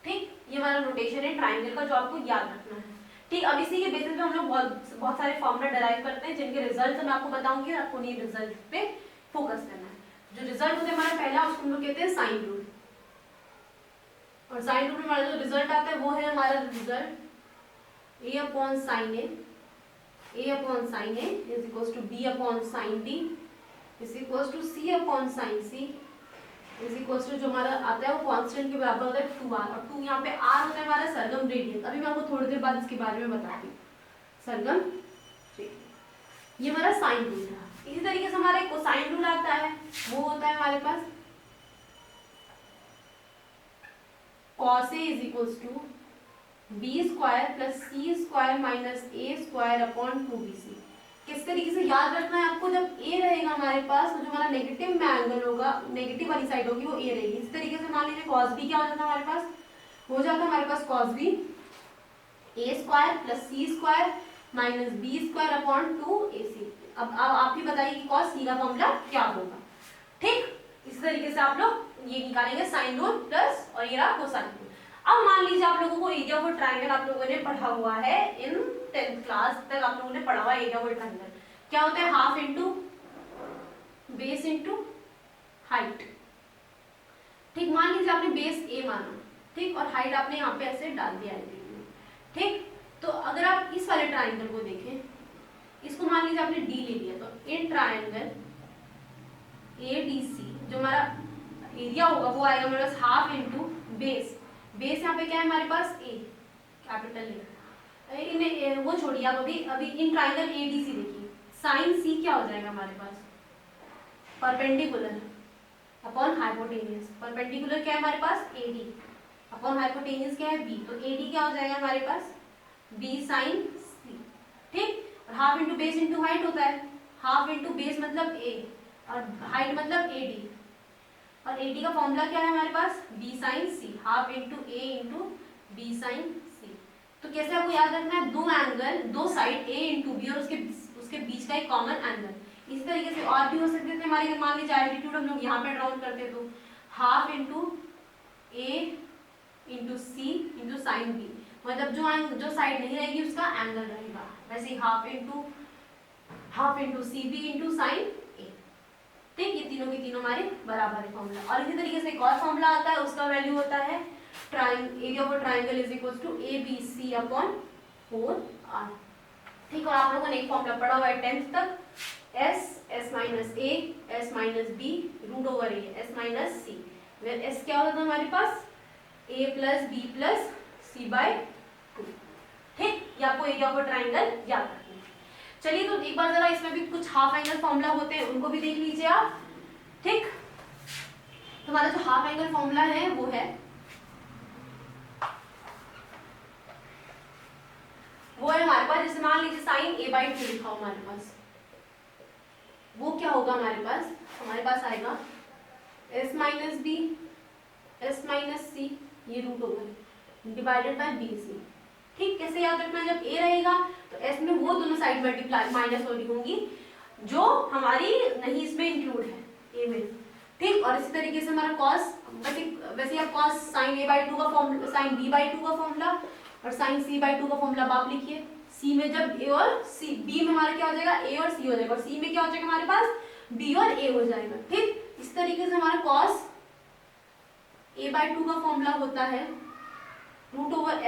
ठीक, ये हमारा नोटेशन है ट्रायंगल का, जो आपको याद रखना है। ठीक, अब इसी के बेसिस पे हम लोग बहुत सारे फॉर्मूला डिराइव करते हैं, जिनके रिजल्ट मैं आपको बताऊंगी और आपको ये रिजल्ट पे फोकस करना है। जो रिजल्ट होता है हमारा पहला, उसको हम लोग कहते हैं साइन रूल, और साइन रूल में हमारा जो रिजल्ट आता है वो है हमारा result A upon sine A, A upon sine A is equals to B upon sine D is equals to C upon sine C is equals to, जो हमारा आता है वो कांस्टेंट के बराबर होता है 2r, और 2 यहाँ पे r होता है हमारा सरगम रेडियस। अभी मैं आपको थोड़ी देर बाद इसके बारे में बताती हूँ, सरगम रेडियस। ये हमारा साइन रूल है। इसी तरीके से हमारा एक कोसाइन रूल आता है, वो होता है हमारे पास cos A is equals to B square plus C square minus A square upon 2bc। किस तरीके से याद रखना है आपको, जब a रहेगा हमारे पास तो जो हमारा नेगेटिव में एंगल होगा, नेगेटिव वाली साइड होगी, वो a रहेगी। इस तरीके से मान लीजिए cos b क्या हो जाता है हमारे पास, हो जाता है हमारे पास cos b a square plus C square minus B square upon 2ac। अब आप ही बताइए कि cos c का फॉर्मूला क्या होगा। ठीक, इस तरीके से आप लोग ये निकालेंगे साइन रूल प्लस, और ये रहा कोसाइन रूल। अब मान लीजिए आप लोगों को एरिया ऑफ ट्रायंगल आप लोगों ने पढ़ा हुआ है, इन 10th क्लास तक आप लोगों ने पढ़ा हुआ है एरिया ऑफ ट्रायंगल क्या होता है, half into base into height. ठीक, मान लीजिए आपने बेस ए माना, ठीक, और हाइट आपने यहाँ पे ऐसे डाल दिया है। ठीक, तो अगर आप इस वाले ट्रायंगल को देखें, इसको मान लीजिए आपने डी ले लिया, तो इन ट्रायंगल ADC जो हमारा एरिया होगा वो आएगा हमारे पास हाफ इंटू बेस। बेस यहाँ पे क्या है हमारे पास ए, कैपिटल ए। इन्हें वो छोड़िए आप, अभी इन ट्रायंगल ADC देखिए, साइन सी क्या हो जाएगा हमारे पास, परपेंडिकुलर अपॉन हाइपोटेनियस। परपेंडिकुलर क्या है हमारे पास AD अपॉन हाइपोटेनियस क्या है B, तो AD क्या हो जाएगा हमारे पास B साइन C। ठीक, और half into base into height होता है, हाफ इंटू बेस मतलब A और हाइट मतलब AD, और AD का फॉर्मूला क्या है हमारे पास B sine C, half into A into B sine C। तो कैसे आपको याद रखना है, दो एंगल, दो साइड A इंटू B और उसके बीच का एक कॉमन एंगल। इसी तरीके से और भी हो सकते थे हमारे, मान लीजिए एल्टीट्यूड हम लोग यहाँ पे ड्रॉ करते तो half into A into C into sine B, मतलब जो साइड नहीं रहेगी उसका एंगल रहेगा। वैसे half into CB into sine A। ठीक, ये तीनों के तीनों हमारे बराबर है फॉर्मूला। और इसी तरीके से एक और फॉर्मूला आता है, उसका वैल्यू होता है area of triangle is equals to ABC upon 4r। ठीक, और आप लोगों ने एक फॉर्मूला पढ़ा हुआ है 10th तक, s minus a s minus b root over a s minus c, where s क्या होता था हमारे पास a plus b plus c by 2। ठीक, ये आपको एरिया ऑफ ट्रायंगल याद रखना है। चलिए, तो एक बार जरा इसमें भी कुछ हाफ एंगल फॉर्मूला होते हैं, उनको भी देख लीजिए आप। ठीक, तो हमारा जो हाफ एंगल फॉर्मूला है वो है हमारे पास, जैसे मान लीजिए साइन a/2 लिखा हो हमारे पास, वो क्या होगा हमारे पास आएगा s minus b s minus c, ये root over divided by bc। ठीक, कैसे याद रखना है, जब a रहेगा तो s में वो दोनों साइड मल्टीप्लाई माइनस हो रही होंगी जो हमारी नहीं इसमें इंक्लूड है a में। ठीक, और इसी तरीके से हमारा cos, वैसे आप cos sin a/2 का फॉर्मूला, sin b/2 का फॉर्मूला और sin c/2 का फॉर्मूला आप लिखिए। c में जब a और c, b में हमारा क्या हो जाएगा a और c हो जाएगा, और c में क्या हो जाएगा हमारे पास b और a हो जाएगा। ठीक, इस तरीके से हमारा cos a/2 का फॉर्मूला होता है root over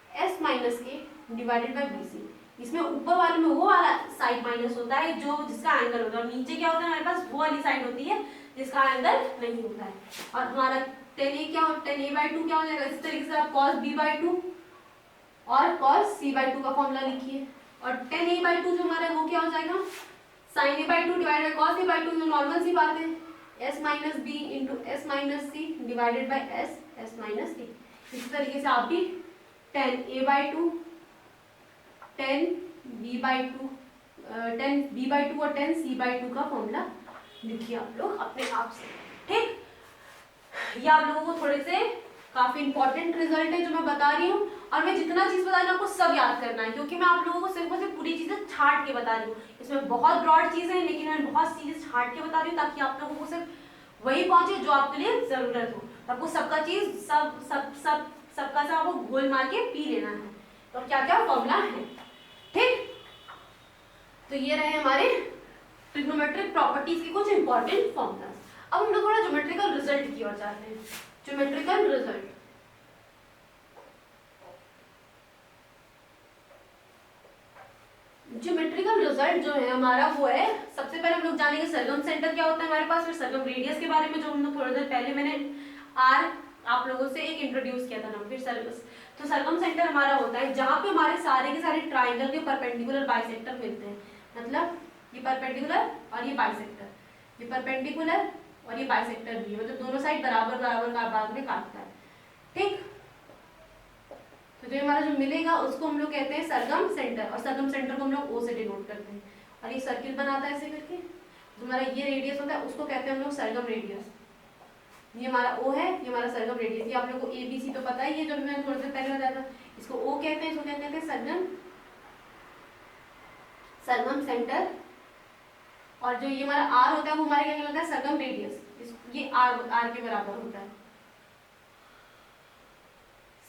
s minus a divided by bc। इसमें ऊपर वाले में वो वाला साइड माइनस होता है जो जिसका एंगल होता है, और नीचे क्या होता है हमारे पास, वो वाली साइड होती है जिसका एंगल नहीं होता है। और हमारा tan a क्या, tan a/2 क्या हो जाएगा, इस तरीके से आप cos b/2 और cos c/2 का फॉर्मूला लिखिए। और tan a/2 जो हमारा है वो क्या हो जाएगा, sin a/2 divided cos a/2, जो नॉर्मल सी बात है, s minus B into s minus C divided by s minus a। इसी तरीके से आप भी tan a/2, tan b/2, tan b/2 और tan c/2 का फॉर्मूला लिखिए आप लोग अपने आप से। ठीक, ये आप लोगों को थोड़े से काफी इंपॉर्टेंट रिजल्ट है जो मैं बता रही हूँ, और मैं जितना चीज बता रही हूँ आपको सब याद करना है, क्योंकि मैं आप लोगों को सिर्फ और सिर्फ पूरी चीजें छांट के बता रही हूँ। इसमें बहुत ब्रॉड चीजें हैं, लेकिन मैं बहुत चीजें छांट के बता रही हूँ ताकि आप लोगों को सिर्फ वही पहुंचे जो आपके लिए जरूरत हो। आपको सबका चीज सबका सब आपको घोल मार के पी लेना है। तो क्या क्या फॉर्मूला है, ठीक। तो ये रहे हमारे ट्रिग्नोमेट्रिक प्रॉपर्टीज के कुछ इंपॉर्टेंट फॉर्मूलाज। अब हम लोग थोड़ा ज्योमेट्रिकल रिजल्ट की ओर जाते हैं। ज्योमेट्रिकल रिजल्ट, ज्योमेट्रिकल रिजल्ट जो है हमारा वो है, सबसे पहले हम लोग जानेंगे सरगम सेंटर क्या होता है हमारे पास, फिर सरगम रेडियस के बारे में जो हम लोग थोड़ी देर पहले मैंने आर आप लोगों से एक इंट्रोड्यूस किया था ना, फिर सरगम। तो सरगम सेंटर हमारा होता है जहां पे हमारे सारे के सारे ट्राइंगल के परपेंडिकुलर बाइसेक्टर मिलते हैं। मतलब ये परपेंडिकुलर और ये बाइसेक्टर, ये परपेंडिकुलर और ये बाइसेक्टर भी है, मतलब दोनों साइड बराबर बराबर का भाग में काटता है, ठीक। तो जो हमारा जो मिलेगा उसको हम लोग कहते हैं सरगम सेंटर, और सरगम सेंटर को हम लोग ओ से डिनोट करते हैं। और ये सर्किल बनाता है ऐसे करके, जो हमारा ये रेडियस होता है उसको कहते हैं हम लोग सरगम रेडियस। ये हमारा ओ है, ये हमारा सरगम रेडियस। ये आप लोगों को ए बी सी तो पता ही है, जो मैंने थोड़ी देर पहले बताया था। इसको ओ कहते हैं, इसको क्या कहते हैं, सरगम सेंटर। और जो ये हमारा आर होता है वो हमारे क्या कहलाता है, सरगम रेडियस। ये आर के बराबर होता है,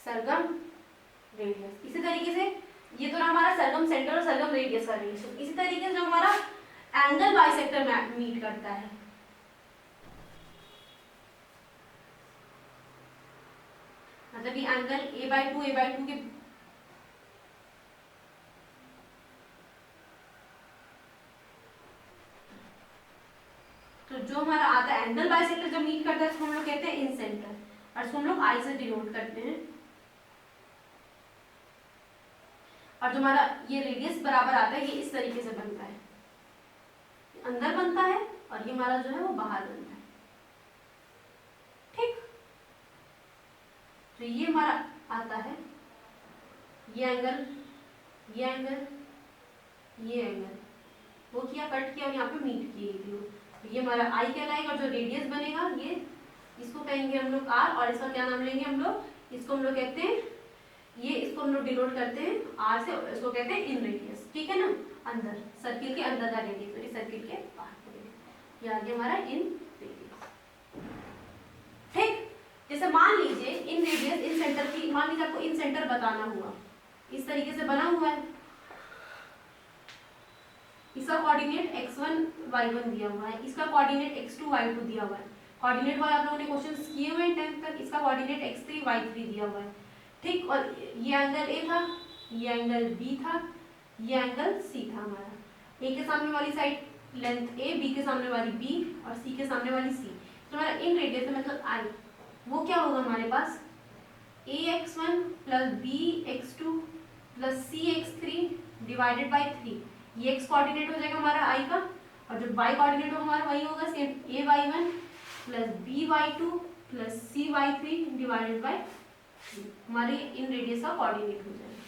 सरगम रेडियस। इसी तरीके से ये तो हमारा सरगम सेंटर और सरगम रेडियस का रिलेशन। इसी तरीके से जो हमारा एंगल बाइसेक्टर मीट करता है, मतलब ये एंगल a/2 के तो जो हमारा आता है एंगल बाइसेक्टर जब मीट करता है उसको हम लोग कहते हैं इन सेंटर, और इसको हम लोग आई से डिनोट करते हैं। और जो हमारा ये रेडियस बराबर आता है ये इस तरीके से बनता है, अंदर बनता है और ये हमारा जो है वो बाहर बनता है, ठीक। तो ये हमारा आता है ये एंगल, ये एंगल, ये एंगल, वो किया कट किया और यहाँ पे मीट किए थी। तो ये हमारा आई कहलाएगा, और जो रेडियस बनेगा ये इसको कहेंगे हम लोग आर, और इसका क्या नाम लेंगे हम लोग, इसको हम लोग कहते हैं, ये इसको हम लोग डिनोट करते हैं आर से, इसको कहते हैं इन रेडियस, ठीक है ना, अंदर सर्किल के अंदर का रेडियस, तो इस सर्किल के बाहर का रेडियस, ये आ गया हमारा इन रेडियस, ठीक। जैसे मान लीजिए इन रेडियस इन सेंटर की, मान लीजिए आपको इन सेंटर बताना हुआ, इस तरीके से बना हुआ है, इसका कोऑर्डिनेट x1 y1 दिया हुआ है, इसका कोऑर्डिनेट x2 y2 दिया हुआ है। कोऑर्डिनेट वाले आप लोगों ने क्वेश्चंस किए हुए हैं 10th तक, इसका कोऑर्डिनेट x3 y3 दिया हुआ है, ठीक। और ये एंगल A था, ये एंगल B था, ये एंगल C था हमारा। A के सामने वाली साइड लेंथ A, B के सामने वाली B और C के सामने वाली C। तो हमारा इन रेडियस मतलब I, वो क्या होगा हमारे पास, ax1 plus bx2 plus cx3 divided by 3। ये x कोऑर्डिनेट हो जाएगा हमारा I का, और जो y कोऑर्डिनेट होगा हमारा वही होगा same, ay1 plus by2 plus cy3 divided by हमारे इन रेडियस का कोऑर्डिनेट हो जाएगा,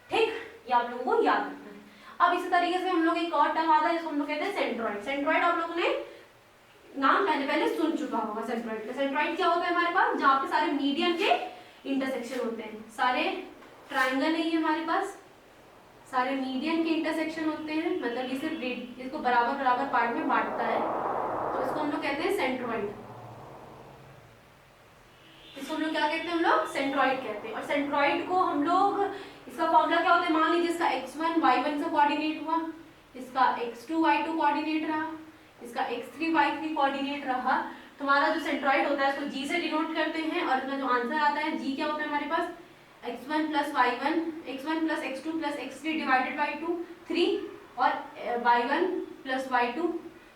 ठीक। ये आप लोगों को याद रखना है। अब इसी तरीके से हम लोग एक और टर्म आता है जिसको हम लोग कहते हैं सेंट्रॉइड। सेंट्रॉइड आप लोगों ने नाम पहले सुन चुका होगा सेंट्रॉइड का। सेंट्रॉइड क्या होता है हमारे पास, जहाँ पे सारे मीडियन के इंटरसेक्शन होते हैं, सारे ट्राइंगल नहीं है हमारे पास, सारे मीडियन के इंटरसेक्शन होते हैं, मतलब ये सिर्फ इसको बराबर बराबर पार्ट में बांटता है, तो इसको हम लोग कहते हैं सेंट्रॉइड। इसको हम लोग क्या कहते हैं, हम लोग सेंट्रॉइड कहते हैं। और सेंट्रॉइड को हम लोग, इसका फॉर्मूला क्या होता है, मान लीजिए इसका x1 y1 से कोऑर्डिनेट हुआ, इसका x2 y2 कोऑर्डिनेट रहा, इसका x3 y3 कोऑर्डिनेट रहा, तो हमारा जो सेंट्रॉइड होता है इसको g से डिनोट करते हैं, और इसका जो आंसर आता है g क्या होता है हमारे पास, x1 plus y1, x1 plus x2 plus x3 divided by 2 3 और y1 plus y2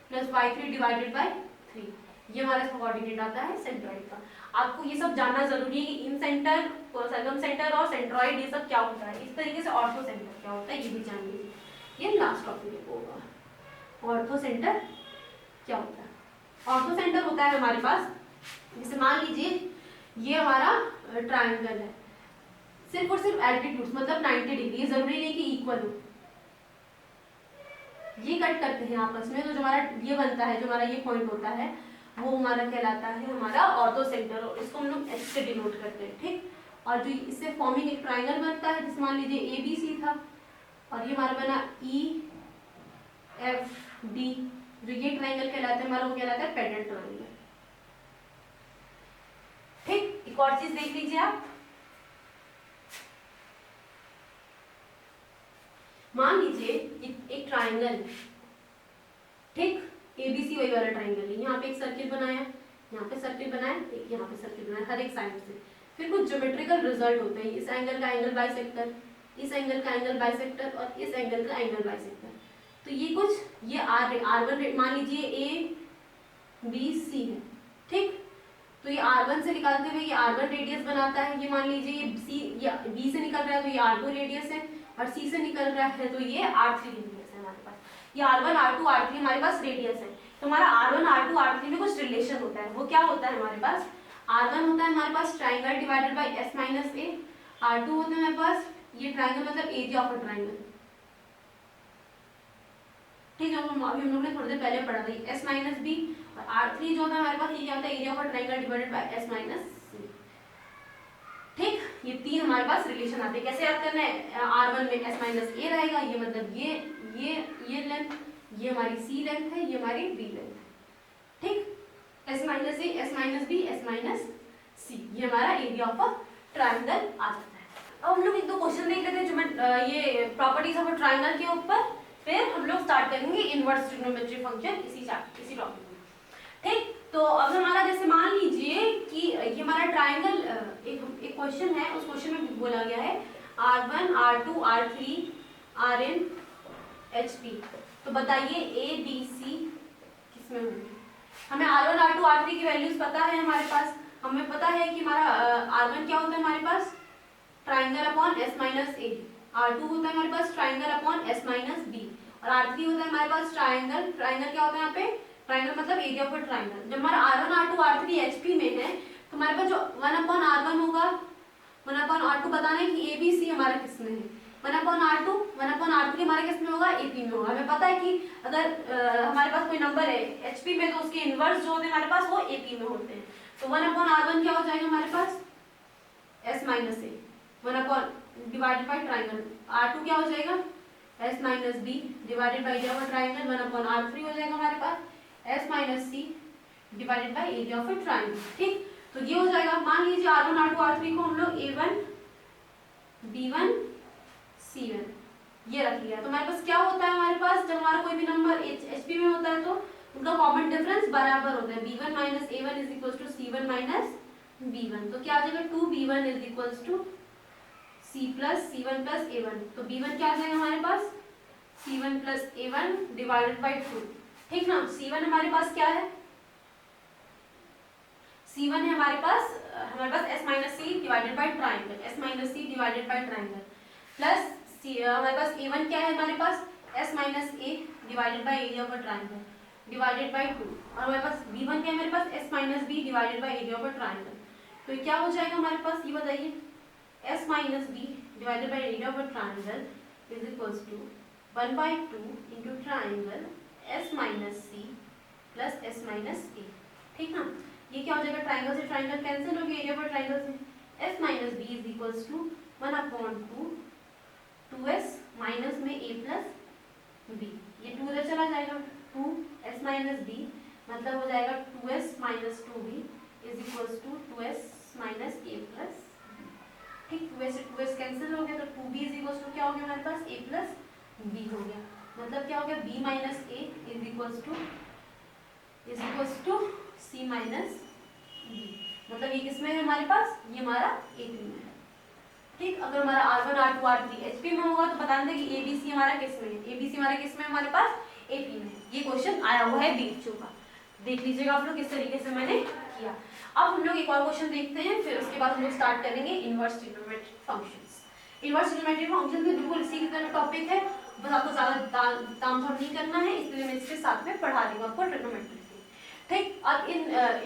plus y3 divided by 3। ये हमारा इसका कोऑर्डिनेट आता है सेंट्रॉइड का। आपको ये सब जानना जरूरी है कि इन सेंटर, सर्कम सेंटर और सेंट्रॉइड ये सब क्या होता है। इस तरीके से ऑर्थो सेंटर क्या होता है ये भी जान लीजिए, ये लास्ट टॉपिक होगा। ऑर्थो सेंटर क्या होता है? ऑर्थो सेंटर होता है हमारे पास, जैसे मान लीजिए ये हमारा ट्रायंगल है, सिर्फ और सिर्फ एल्टीट्यूड मतलब 90 डिग्री, जरूरी नहीं कि इक्वल हो, ये कट करते हैं आपस में, तो जो हमारा ये बनता है, जो हमारा ये पॉइंट होता है वो हमारा कहलाता है हमारा ऑर्थो सेंटर, और इसको हम लोग एच से डिनोट करते हैं, ठीक। और जो इससे फॉर्मिंग एक ट्रायंगल बनता है, जिसमें मान लीजिए ABC था और ये हमारा बना EFD, जो ये ट्रायंगल कहलाता है हमारा, वो कहलाता है पेंडेंट ट्रायंगल, ठीक। एक और चीज देख लीजिए आप, मान लीजिए एक ट्रायंगल, ठीक, ABC वही वाला ट्रायंगल है, यहाँ पे एक सर्किल बनाया, यहाँ पे सर्किल बनाया, एक यहाँ पे सर्किल बनाया, हर एक साइड से। फिर कुछ ज्योमेट्रिकल रिजल्ट होते हैं, इस एंगल का एंगल बाइसेक्टर, इस एंगल का एंगल बाइसेक्टर और इस एंगल का एंगल बाइसेक्टर। तो ये कुछ, ये R1 मान लीजिए ABC है, ठीक। तो ये R1 से निकालते हुए ये R1 रेडियस बनाता है, ये मान लीजिए ये B से निकल रहा है तो ये R2 रेडियस है, और C से निकल रहा है तो ये R3 रेडियस है हमारे पास। ये R1 R2 R3 हमारे पास रेडियस है, तो हमारा R1 R2 R3 में कुछ रिलेशन होता है। वो क्या होता है हमारे पास? R1 होता है हमारे पास triangle divided by S minus A, R2 होता है हमारे पास ये ट्राइंगल मतलब एरिया ऑफ अ ट्राइंगल, ठीक है। अभी हम लोग ने थोड़ी देर पहले पढ़ा था S माइनस बी, और R3 जो होता है हमारे पास ये क्या होता है? Area of a triangle divided by S minus C, ठीक। ये तीन हमारे पास रिलेशन आते हैं। कैसे याद करना है? R1 में S माइनस ए रहेगा, ये मतलब ये लेंथ, ये हमारी C लेंथ है, ये हमारी B लेंथ है, ठीक। S minus A, S minus B, S minus C, ये हमारा एरिया ऑफ अ ट्राइंगल आ जाता है। अब हम लोग एक दो क्वेश्चन देख लेते हैं जो मैं ये प्रॉपर्टीज ऑफ अ ट्राइंगल के ऊपर, फिर हम लोग स्टार्ट करेंगे इनवर्स ट्रिग्नोमेट्री फंक्शन इसी टॉपिक में, ठीक। तो अब हमारा जैसे मान लीजिए कि ये हमारा ट्राइंगल, एक क्वेश्चन है, उस क्वेश्चन में बोला गया है R1 R2 R3 Rn HP, तो बताइए ABC किसमें होंगे? हमें R1 R2 R3 की वैल्यूज पता है हमारे पास, हमें पता है कि हमारा R1 क्या होता है हमारे पास? Triangle upon S minus A, R2 होता है हमारे पास triangle upon S minus B, और R3 होता है हमारे पास ट्राइंगल क्या होता है यहाँ पे? ट्राइंगल मतलब एरिया ऑफ अ ट्राइंगल। जब हमारा R1 R2 R3 HP में है तो हमारे पास जो 1/R1 होगा, 1/R2 बताना है कि ABC हमारा किस में है, 1/R2 1/R3 हमारा किस में होगा? AP में होगा। हमें पता है कि अगर हमारे पास कोई नंबर है HP में तो उसके इनवर्स जो होते हैं हमारे पास वो AP में होते हैं। तो 1/R1 क्या हो जाएगा हमारे पास? S minus A, 1 divided by triangle. R2 क्या हो जाएगा? S minus B divided by area of a triangle, 1/R3 हो जाएगा हमारे पास S minus C divided by area of a triangle, ठीक। तो ये हो जाएगा। मान लीजिए R1 R2 R3 को हम लोग A1 B1 C1 ये रख लिया, तो हमारे पास क्या होता है? हमारे पास जब हमारा कोई भी नंबर HP में होता है तो उनका कॉमन डिफरेंस बराबर होता है, B1 माइनस A1 is equal to C1 minus B1। तो क्या आ जाएगा? 2B1 is equal to C plus C1 plus A1। तो B1 क्या आ जाएगा हमारे पास? C1 plus A1 divided by 2, ठीक ना। C1 हमारे पास क्या है? C1 है हमारे पास S minus C divided by triangle, S minus C divided by triangle, plus हमारे पास A1 क्या है हमारे पास? S minus A divided by area of a triangle divided by 2, और हमारे पास B1 क्या है हमारे पास? S minus B divided by area of a triangle. तो क्या हो जाएगा हमारे पास? ये बताइए। S minus B divided by area of a triangle is equals to 1/2 into triangle S minus C plus S minus A, ठीक ना। ये क्या हो जाएगा? ट्राइंगल से ट्राइंगल कैंसिल हो गया, एरिया पर ट्राइंगल से S minus B is equals to 1/2 2S minus में A प्लस बी, ये 2 इधर चला जाएगा, 2S माइनस बी मतलब हो जाएगा 2S minus 2B is equals to 2S minus A plus B, ठीक। 2S से 2S कैंसिल हो गया, तो 2B इज इक्वल्स टू क्या हो गया हमारे पास? A प्लस बी हो गया, मतलब क्या हो गया? B minus A is equals to C minus B, मतलब ये किसमें है हमारे पास? ये हमारा AP में है, ठीक, अगर हमारा R1 R2 R3 HP में होगा तो बता दें कि ABC हमारा किस में है, ABC हमारा किस में हमारे पास AP में। ये क्वेश्चन आया हुआ है बीच का, देख लीजिएगा आप लोग किस तरीके से मैंने किया। अब हम लोग एक और क्वेश्चन देखते हैं, फिर उसके बाद हम लोग स्टार्ट करेंगे inverse trigonometric functions. Inverse trigonometric function में बिल्कुल इसी की तरह टॉपिक है, बस आपको ज्यादा तामझाम नहीं करना है, इसलिए मैं इसके साथ में पढ़ा दूंगा आपको ट्रिग्नोमेट्री। ठीक, अब इन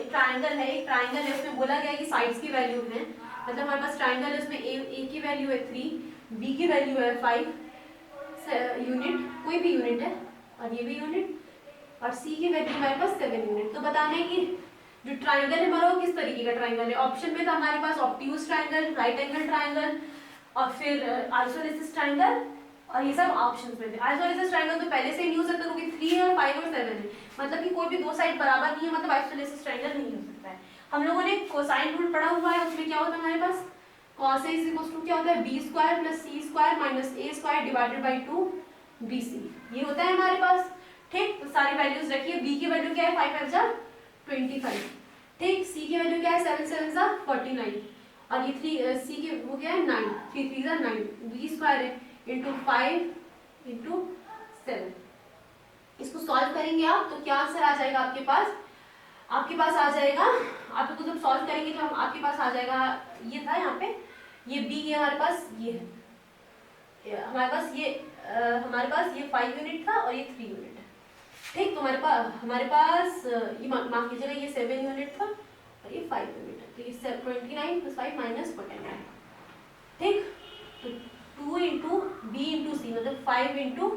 ट्रायंगल है, एक ट्रायंगल है, उसमें बोला गया कि साइड्स की वैल्यू है, मतलब हमारे पास ट्रायंगल है, उसमें ए की वैल्यू है 3, बी की वैल्यू है 5 यूनिट, कोई भी यूनिट है, और ये भी यूनिट, और सी की वैल्यू हमारे पास 7 यूनिट। तो बताना है कि जो ट्रायंगल है हमारा वो किस तरीके का ट्रायंगल है। ऑप्शन में था हमारे पास obtuse triangle, right angle triangle, और फिर आइसोलेसिस ट्रायंगल, और ये सब ऑप्शंस में थे। आइसोलेसिस ट्रायंगल तो पहले से ही नहीं हो सकता क्योंकि 3 है और 5 और 7 है, मतलब कि कोई भी दो साइड बराबर नहीं है, मतलब आइसोलेसिस ट्रायंगल नहीं हो सकता है। हम लोगों ने कोसाइन रूल पढ़ा हुआ है, उसमें क्या होता है हमारे पास cos A = क्या होता है, b² + c² - a² divided by 2 bc, ये होता है हमारे पास। ठीक, तो सारी वैल्यूज रखिए, b की वैल्यू क्या है 5 5 जा 25, ठीक, c की वैल्यू क्या है 7 7 जा 49, और ये 3 c की वो क्या है 9, 3 3 जा 9, b² है इंटू 5 इंटू 7। इसको सॉल्व करेंगे आप तो क्या आंसर आ जाएगा आपके पास, आपके पास आ जाएगा, आप इसको जब सॉल्व करेंगे तो आपके पास आ जाएगा, ये था यहाँ पे, ये b ये हमारे पास ये है, हमारे पास ये 5 यूनिट था और ये 3 यूनिट है। ठीक, तो हमारे पास ये माफ कीजिएगा, ये 7 यूनिट था और ये 5 यूनिट है, तो ये 29 + 5 - 49। ठीक, तो 2 × b × c मतलब 5 ×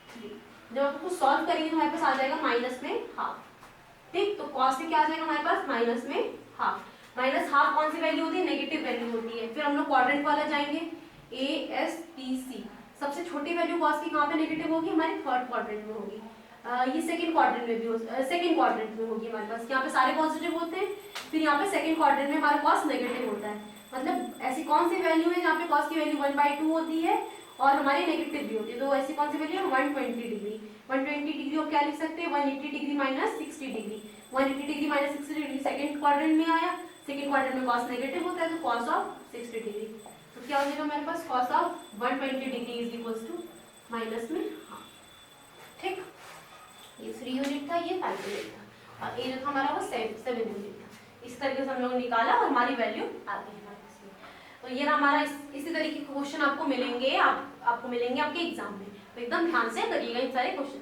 3, जब आपको सॉल्व करेंगे तो हमारे पास आ जाएगा माइनस में हाफ। ठीक, तो cos से क्या आ जाएगा हमारे पास माइनस में हाफ, माइनस हाफ कौन सी वैल्यू होती है, नेगेटिव वैल्यू होती है। फिर हम लोग क्वाड्रेंट वाला जाएंगे, ASPC, सबसे छोटी वैल्यू cos की कहाँ पे नेगेटिव होगी, हमारे थर्ड क्वाड्रेंट में होगी, ये सेकंड क्वाड्रेंट में भी सेकंड क्वाड्रेंट में होगी हमारे पास, यहाँ पे सारे पॉजिटिव होते हैं, फिर यहाँ पे सेकंड क्वाड्रेंट में हमारा cos नेगेटिव होता है। मतलब ऐसी कौन सी वैल्यू है जहाँ पे cos की वैल्यू 1/2 होती है और हमारी नेगेटिव भी होती है, तो ऐसी कौन सी वैल्यू है 120 डिग्री। 120 डिग्री को क्या लिख सकते हैं 180 degree - 60 degree, 180 degree - 60 degree second quadrant में आया, सेकंड क्वाड्रेंट में cos नेगेटिव होता है तो cos ऑफ 60 डिग्री, तो क्या हो जाएगा हमारे पास cos ऑफ 120 डिग्री = माइनस में हाफ। ठीक, ये 3 यूनिट था, ये 5 यूनिट था, और ये जो था हमारा वो 7 यूनिट था। इस तरीके से हम लोग निकाला और हमारी वैल्यू आ गई हमारे पास। तो ये ना हमारा इसी तरीके के क्वेश्चन आपको मिलेंगे, आपको मिलेंगे आपके एग्जाम में, तो एकदम ध्यान से करिएगा इन सारे क्वेश्चन।